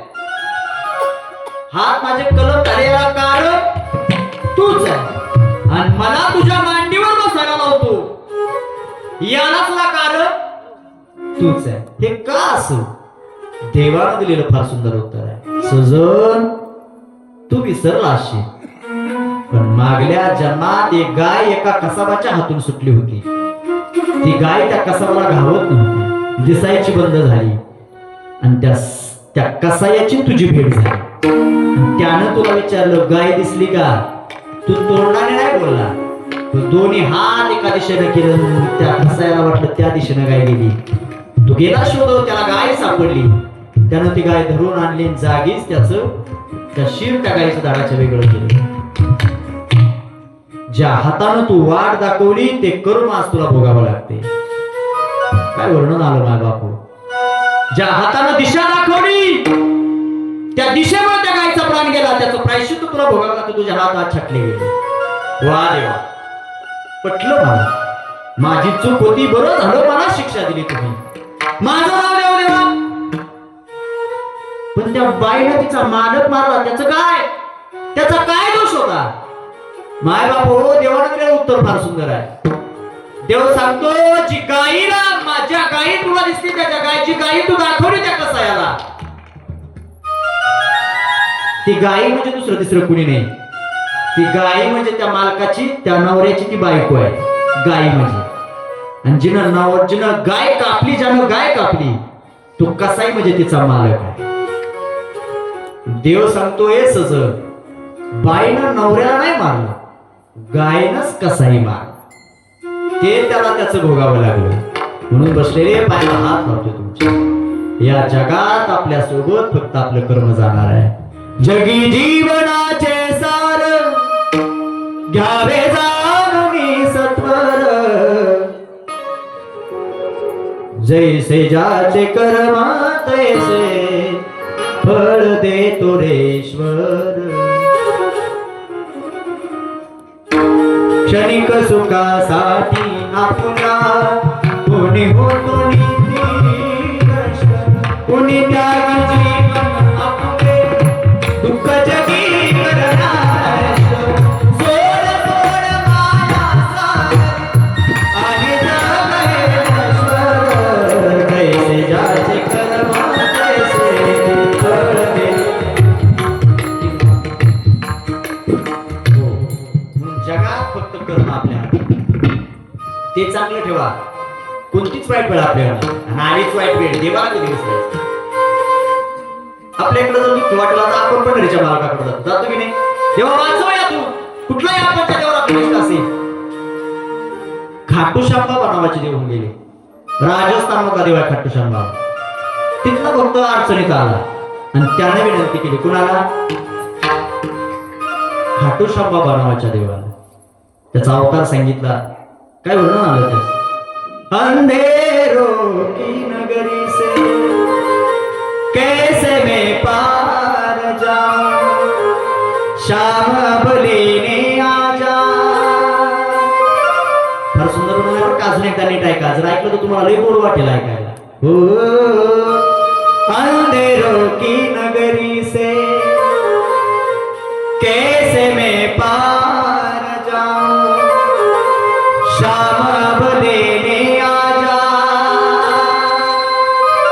हात माझे कलम करायला कारण तूच आहे, आणि मला तुझ्या मांडीवर बसायला लावतो याला तुला कारण तूच आहे. हे का असं? देवानं दिलेलं फार सुंदर उत्तर आहे. सजन, तू विसरला अशी, पण मागल्या जन्मात एक गाय एका कसाबाच्या हातून सुटली होती. ती गाय त्या कसाबाला घावत नव्हती, दिसायची बंद झाली, आणि त्या कसायाची तुझी भेट झाली. त्यानं तुला विचारलं, गाय दिसली का? तू तोंडाने नाही बोलला, दोन्ही हात एका दिशेने केलं. त्या कसायाला वाटलं त्या दिशेने गाय गेली. तू गेला शोधव, त्याला गाय सापडली. त्यानं ती गाय धरून आणली, जागीच त्या शिर त्या गायचं दाडाच्या वेगळं केलं. ज्या हातानं तू वाट दाखवली ते कर्म आज तुला भोगावं लागते. काय वर्णन आलं माझ्या बापू. ज्या हातानं दिशा दाखवली त्या दिशेवर त्या गायचा प्राण गेला, त्याचं प्रायश्चित्त तुला भोगावं लागतं. तुझ्या हातात छाटले गेले. वा देवा, पटलं मला. माझी चूक होती, बरं झालं मला शिक्षा दिली तुम्ही. माझं नाव देव देवा. पण त्या बाईनं तिचा मालक मारला, त्याचा काय दोष होता? माय बापू, देवानं दिलेलं उत्तर फार सुंदर आहे. देव सांगतो, जी गाईला माझ्या गाई तुला दिसते, त्याच्या गायची गाई तू दाखवली त्या कसायाला. ती गाई म्हणजे दुसरं तिसरं कुणी नाही. ती गाई म्हणजे त्या मालकाची, त्या नवऱ्याची ती बायको आहे गाई म्हणजे. आणि जिनं गाय कापली, ज्यानं गाय कापली तो कसाई म्हणजे तिचा मालक आहे. देव सांगतोय सज, बाईनं नवऱ्याला नाही मारलं, गायनच कसाई मार. ते त्याला त्याचं भोगावं लागलं. म्हणून बसलेले पायाला हात लावतो तुमच्या. या जगात आपल्या सोबत फक्त आपलं कर्म जाणार आहे. जगी जीवनाचे सार घ्यावे जाणून सत्वर, जैसे ज्याचे कर्म तैसे फळ देतो रेश्वर. क्षणिक सुखासाठी आपला कोणी होतो कोणी त्याग जीवन आपले दुःख जगी करणार. सोड सोड माया आणि कैसे जाचे कर्म तैसे फळ जगात फक्त कर्म आपल्या ते चांगलं ठेवा. कोणतीच वाईट वेळ आपल्याला नाहीच वाईट वेळ देवाला कधी दिसते. आपल्याकडे जर दुःख वाटला तर आपण पंढरीच्या मार्गाकडे जातो की नाही. देवा वाचवया तू, कुठलाही आपणच्या देवाला आपली असेल. खाटूश्यामबा बनावाचे देव होऊन गेले. राजस्थान मधला देव आहे खाटूश्यामबा. तिथला भक्त अडचणीत आला आणि त्याने विनंती केली कुणाला? खाटूश्यामबा बनावाच्या देवाला. त्याचा अवतार सांगितला. काय वर्णन आलं त्याचं? अंधेरों की नगरी से कैसे मैं पार जाऊं, शाम अब लेने आजा. फार सुंदर म्हणून अजून एकदा नीट ऐका. जर ऐकलं तर तुम्हाला लई गोड वाटेल ऐकायला. हो, अंधेरों की नगरी से कैसे मैं पार जाऊं, शाम अब लेने आजा.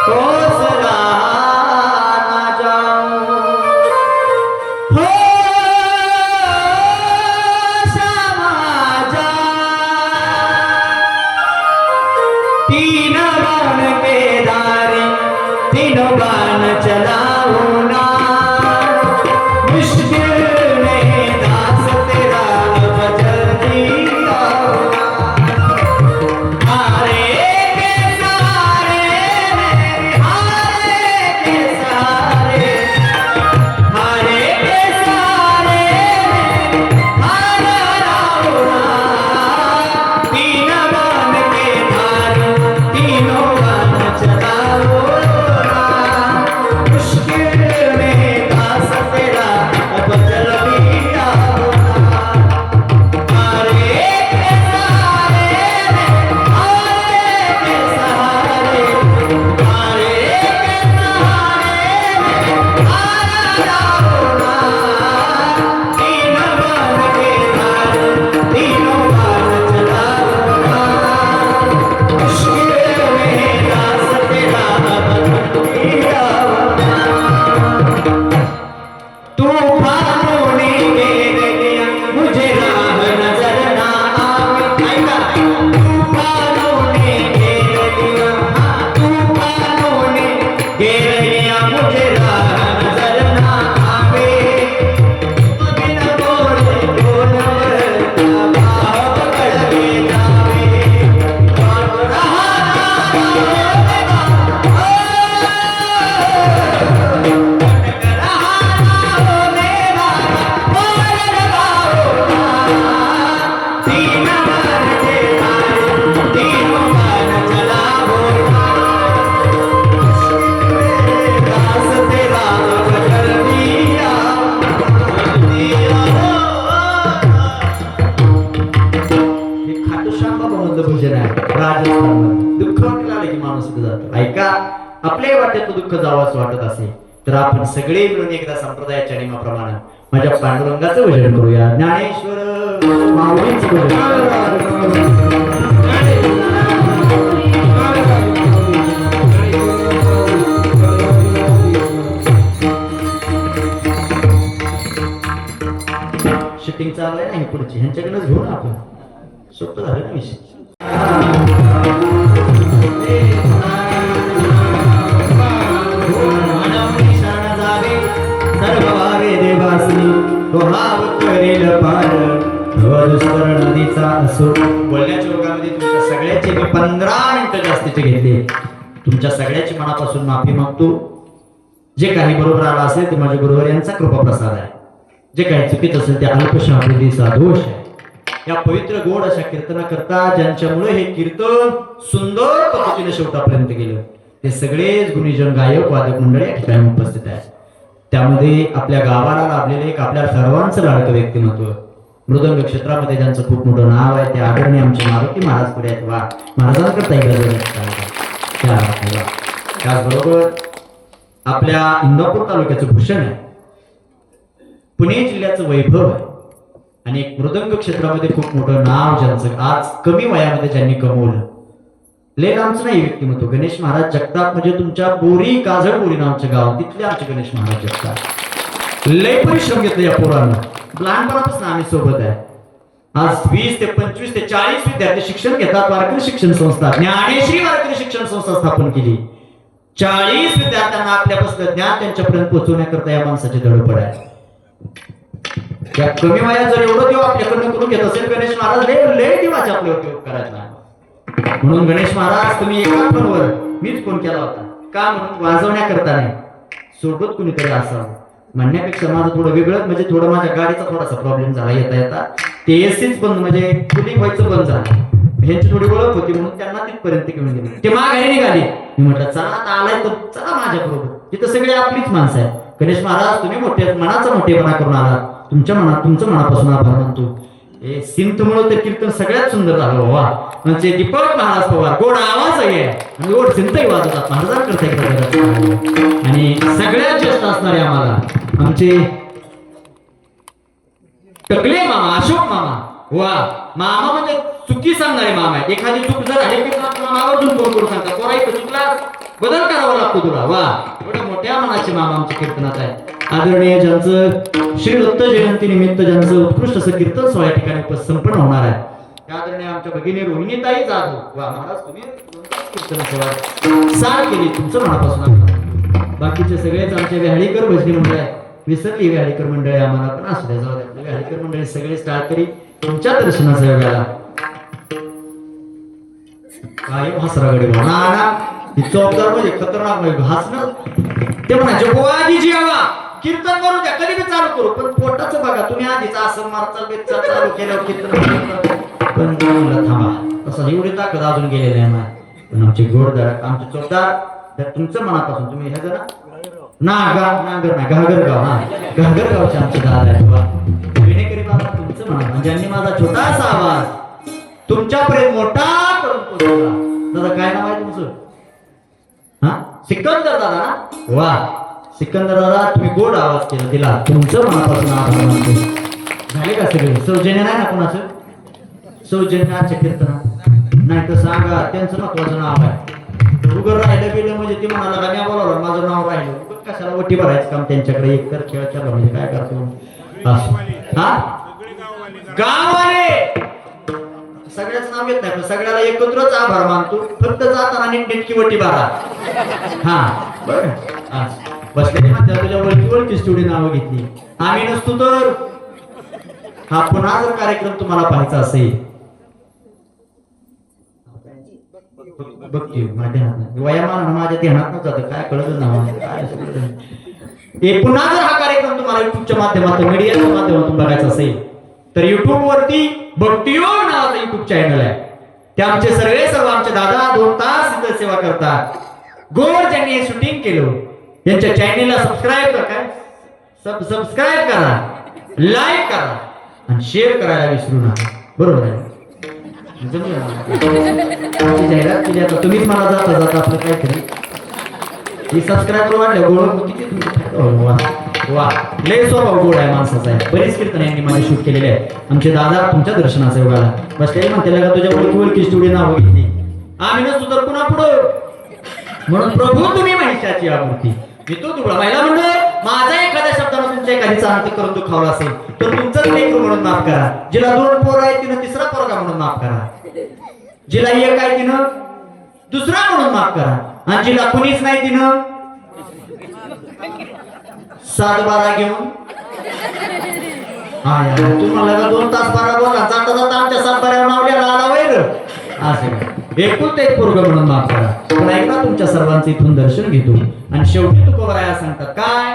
हौसला ना जाऊं, हो शाम आजा. तीन बाण के धारे तीनों बाण चलाऊं ना, मुश्किल में दास तेरा बजर दिया. हारे के सहारे हारे के सहारे, हारे के सहारे हारा होना. तीन बाण के धारे तीनों बाण चलाओ ना, मुश्किल में दास तेरा बजर दिया. हारे के सहारे हारे के सहारे, हारे के सहारे हारा होना. तीन बाण के धारे तीनों बाण चलाओ ना, मुश्किल में दास तेरा बजर दिया. तूफानों ने घेर लिया मुझे, राह नजर ना आवे. ऐका, तूफानों ने घेर लिया, तूफानों ने घेर लिया मुझे, राह नजर ना आवे. बिना बोले बोल बाह पकड़ के जावे. और रहा भजन आहे राजस्थान. दुःख वाटलं की माणूस जातो. ऐका, आपल्या वाट्यात दुःख जावंच वाटत असेल तर आपण सगळे मिळून एकदा संप्रदायाच्या नियमाप्रमाणे माझ्या पांडुरंगाचं भजन करूया. ज्ञानेश्वर माऊलींचं भजन. शूटिंग चालू आहे ना पुढची, ह्यांच्याकडूनच घेऊन आपण सोपं झालं ना विषय. सर्व भावे देवासनी भाव करेल पार नदीचा असो. बोलण्याच्या योगामध्ये तुमच्या सगळ्याचे मी 15 मिनिटं जास्तीचे घेतले. तुमच्या सगळ्याची मनापासून माफी मागतो. जे काही बरोबर आलं असेल ते माझ्या गुरुवर यांचा कृपा प्रसाद आहे. जे काही चुकीत असेल ते अल्पशाब्दीचा दोष आहे. या पवित्र गोड अशा कीर्तना करता ज्यांच्यामुळे हे कीर्तन सुंदर पद्धतीने शेवटापर्यंत गेलं ते सगळेच गुणीजन गायक वादक मंडळी या ठिकाणी उपस्थित आहेत. त्यामध्ये आपल्या गावाला लाभलेले एक आपल्या सर्वांचं लाडकं व्यक्तिमत्व मृदंग क्षेत्रामध्ये ज्यांचं खूप मोठं नाव आहे ते आदरणीय आमचे मारुती महाराज पुढे आहेत. वा महाराजांकरता त्याचबरोबर आपल्या इंदापूर तालुक्याचं भूषण आहे, पुणे जिल्ह्याचं वैभव आहे आणि एक मृदंग क्षेत्रामध्ये खूप मोठं नाव ज्यांचं आज कमी वयामध्ये ज्यांनी कमवलं. लय आमचं नाही व्यक्तिमत्व गणेश महाराज जगताप म्हणजे तुमच्या बोरी काजळ बोरी नावचं गाव तिथले आमचे गणेश महाराज जगताप. लय परिश्रम घेतले या पोरांना. लहानपणापासून आम्ही सोबत आहे. आज 20 ते 25 ते 40 विद्यार्थी शिक्षण घेतात. वारकरी शिक्षण संस्था ज्ञानेश्री वारकरी शिक्षण संस्था स्थापन केली. 40 विद्यार्थ्यांना आपल्यापासून ज्ञान त्यांच्यापर्यंत पोहोचवण्याकरता या माणसाची धडपड आहे. या कमी वयात जर एवढं देव आपल्याकडनं करून घेत असेल गणेश महाराज लय देवाचे आपले उपयोग करायचा. म्हणून गणेश महाराज तुम्ही एका फोनवर मीच फोन केला होता का म्हणून वाजवण्याकरता नाही, सोबत कुणीतरी असावं म्हणण्यापेक्षा माझं थोडं वेगळं म्हणजे थोडं माझ्या गाडीचा थोडासा प्रॉब्लेम झाला येता येता. ते एसीच बंद म्हणजे कुलिंग व्हायचं बंद झालं. ह्यांची थोडी ओळख होती म्हणून त्यांना तिथपर्यंत घेऊन गेले. ते माघारी निघाली. मी म्हटलं चला आता आलाय तर चला माझ्या बरोबर. तिथं सगळे आपलीच माणसं आहेत. गणेश महाराज तुम्ही मोठे मनाचा मोठेपणा करून आला. तुमच्या मनात तुमचं मनापासून आभार मानतो. हे सिंतमुळे तर कीर्तन सगळ्यात सुंदर झालं. वा म्हणजे दीपक महाराज पवार गोड आवाज आहे आणि गोड सिंतही वाजवतात महाराजांकरता. आणि सगळ्यात ज्येष्ठ असणारे आम्हाला आमचे टकले मामा अशोक मामा. वा मामा म्हणजे चुकी सांगणारे मामा आहे. एखादी चूक जर आहे की मामावरून फोन करून सांगतात पोरा इथं चुकला बदल करावा लागतो तुला. वा एवढ्या मोठ्या मनाचे मामा आमच्या कीर्तनात आहे. आदरणीय ज्यांचं श्री दत्त जयंती निमित्त ज्यांचं उत्कृष्ट असं कीर्तन सोहळा या ठिकाणी संपन्न होणार आहे त्या आदरणीय आमच्या भगिनी रोहिणीताई जाधव. वा महाराज तुम्ही कीर्तन सोहळा सार केली तुमचं मनापासून. बाकीचे सगळेच आमचे व्याळीकर भजनी मंडळ आहे. विसरली व्याळीकर मंडळी आम्हाला पण असू द्या जाऊ द्या. व्याळीकर मंडळी सगळे स्टार्ट करी तुमच्या दर्शनाचा वेळेला काय हसरागडे ना चौकदार म्हणजे खतरनाक नाही हसणं. ते म्हणायचे बुवाजी जेवा कीर्तन करू द्या कधी बी चालू करू पण पोटाचं बघा तुम्ही आधीच असं मारचाल बेचा चालू केल्यावर कीर्तन पण थांबा तसं एवढी ताकद अजून गेलेली आहे. पण आमचे गोडदार आमचे चौकदार तुमचं मनापासून तुम्ही हे जरा नागर ना घागरगाव हा घागरगावचे आमचे दादा आहेत. विनेकरी बाबा तुमचं म्हणा ज्यांनी माझा छोटासा आवाज तुमच्यापर्यंत मोठा करून पोहोचवला. दादा काय नाव आहे तुमचं? हा सिकंदर दादा ना. वा सिकंदर दादा तुम्ही गोड आवाज केला तिला तुमचं मनापासून आभार मानतो. झाले का सगळे सौजन्य नाही ना कोणाचं? सौजन्याच्या कीर्तनात नाही तर सांगा त्यांचं महत्वाचं नाव आहे. उगर राहिलं गेलं म्हणजे ते म्हणाला का मी बोलावलं माझं नाव राहिलं कशाला वटी भरायचं काम त्यांच्याकडे एक तर खेळ चालला म्हणजे काय करतो. हा गाववाले सगळ्याच नाव घेत नाही पण सगळ्याला एकत्रच आभार मानतो. फक्त जाताना नीटनेटकी वटी भरा. हा बरं बसले तुझ्या ओळखीच तेवढी नावं घेतली. आम्ही नसतो तर हा पुन्हा जर कार्यक्रम तुम्हाला पाहायचा असेल बघती माझ्या वयामान माझ्या ध्यानात नव्हतं काय कळत नाही. पुन्हा जर हा कार्यक्रम तुम्हाला युट्यूबच्या माध्यमातून मीडियाच्या माध्यमातून बघायचा असेल तर युट्यूब वरती भक्तियोग नावाचं युट्यूब चॅनल आहे. ते आमचे सर्व आमचे दादा 2 तास इथं सेवा करतात. गोड ज्यांनी हे शूटिंग केलं यांच्या चॅनेलला सबस्क्राईब करा, लाईक करा आणि शेअर करायला विसरू नका. बरोबर आहे. जाहिरात केली आता तुम्हीच मला जाता जाता आपलं काहीतरी ही सबस्क्राईबर वाढले गोड किती वा लय स्वभाव गोड आहे माणसाचा आहे. बरीच कीर्तन यांनी माझे शूट केलेले आहे. आमचे दादा तुमच्या दर्शनाचा योगाला बसले म्हणते का तुझ्या ओळखी स्टुडिओ नाव घेतली आम्ही नसतो तर पुन्हा पुढं म्हणून प्रभू तुम्ही महिषाची आकृती मी तो तुला महिला म्हणतो माझा एखाद्या शब्दानं तुमच्या एखादीचा अर्थ करून दुखावला असेल तर तुमचंच लेकरू म्हणून माफ करा. जिला 2 पोरं आहेत तिनं 3रा पोरगा म्हणून माफ करा. जिला 1 आहे तिनं 2रा म्हणून माफ करा. आणि जिला कुणीच नाही तिनं 7-12 घेऊन तुम्हाला 2 तास 12 बोला जाता जाता आमच्या 7-12 नावल्या आला वैर असे एकूण एक पोरग म्हणून माफ करा. पण ऐका तुमच्या सर्वांचं इथून दर्शन घेतो आणि शेवटी तुकोबराया सांगतात काय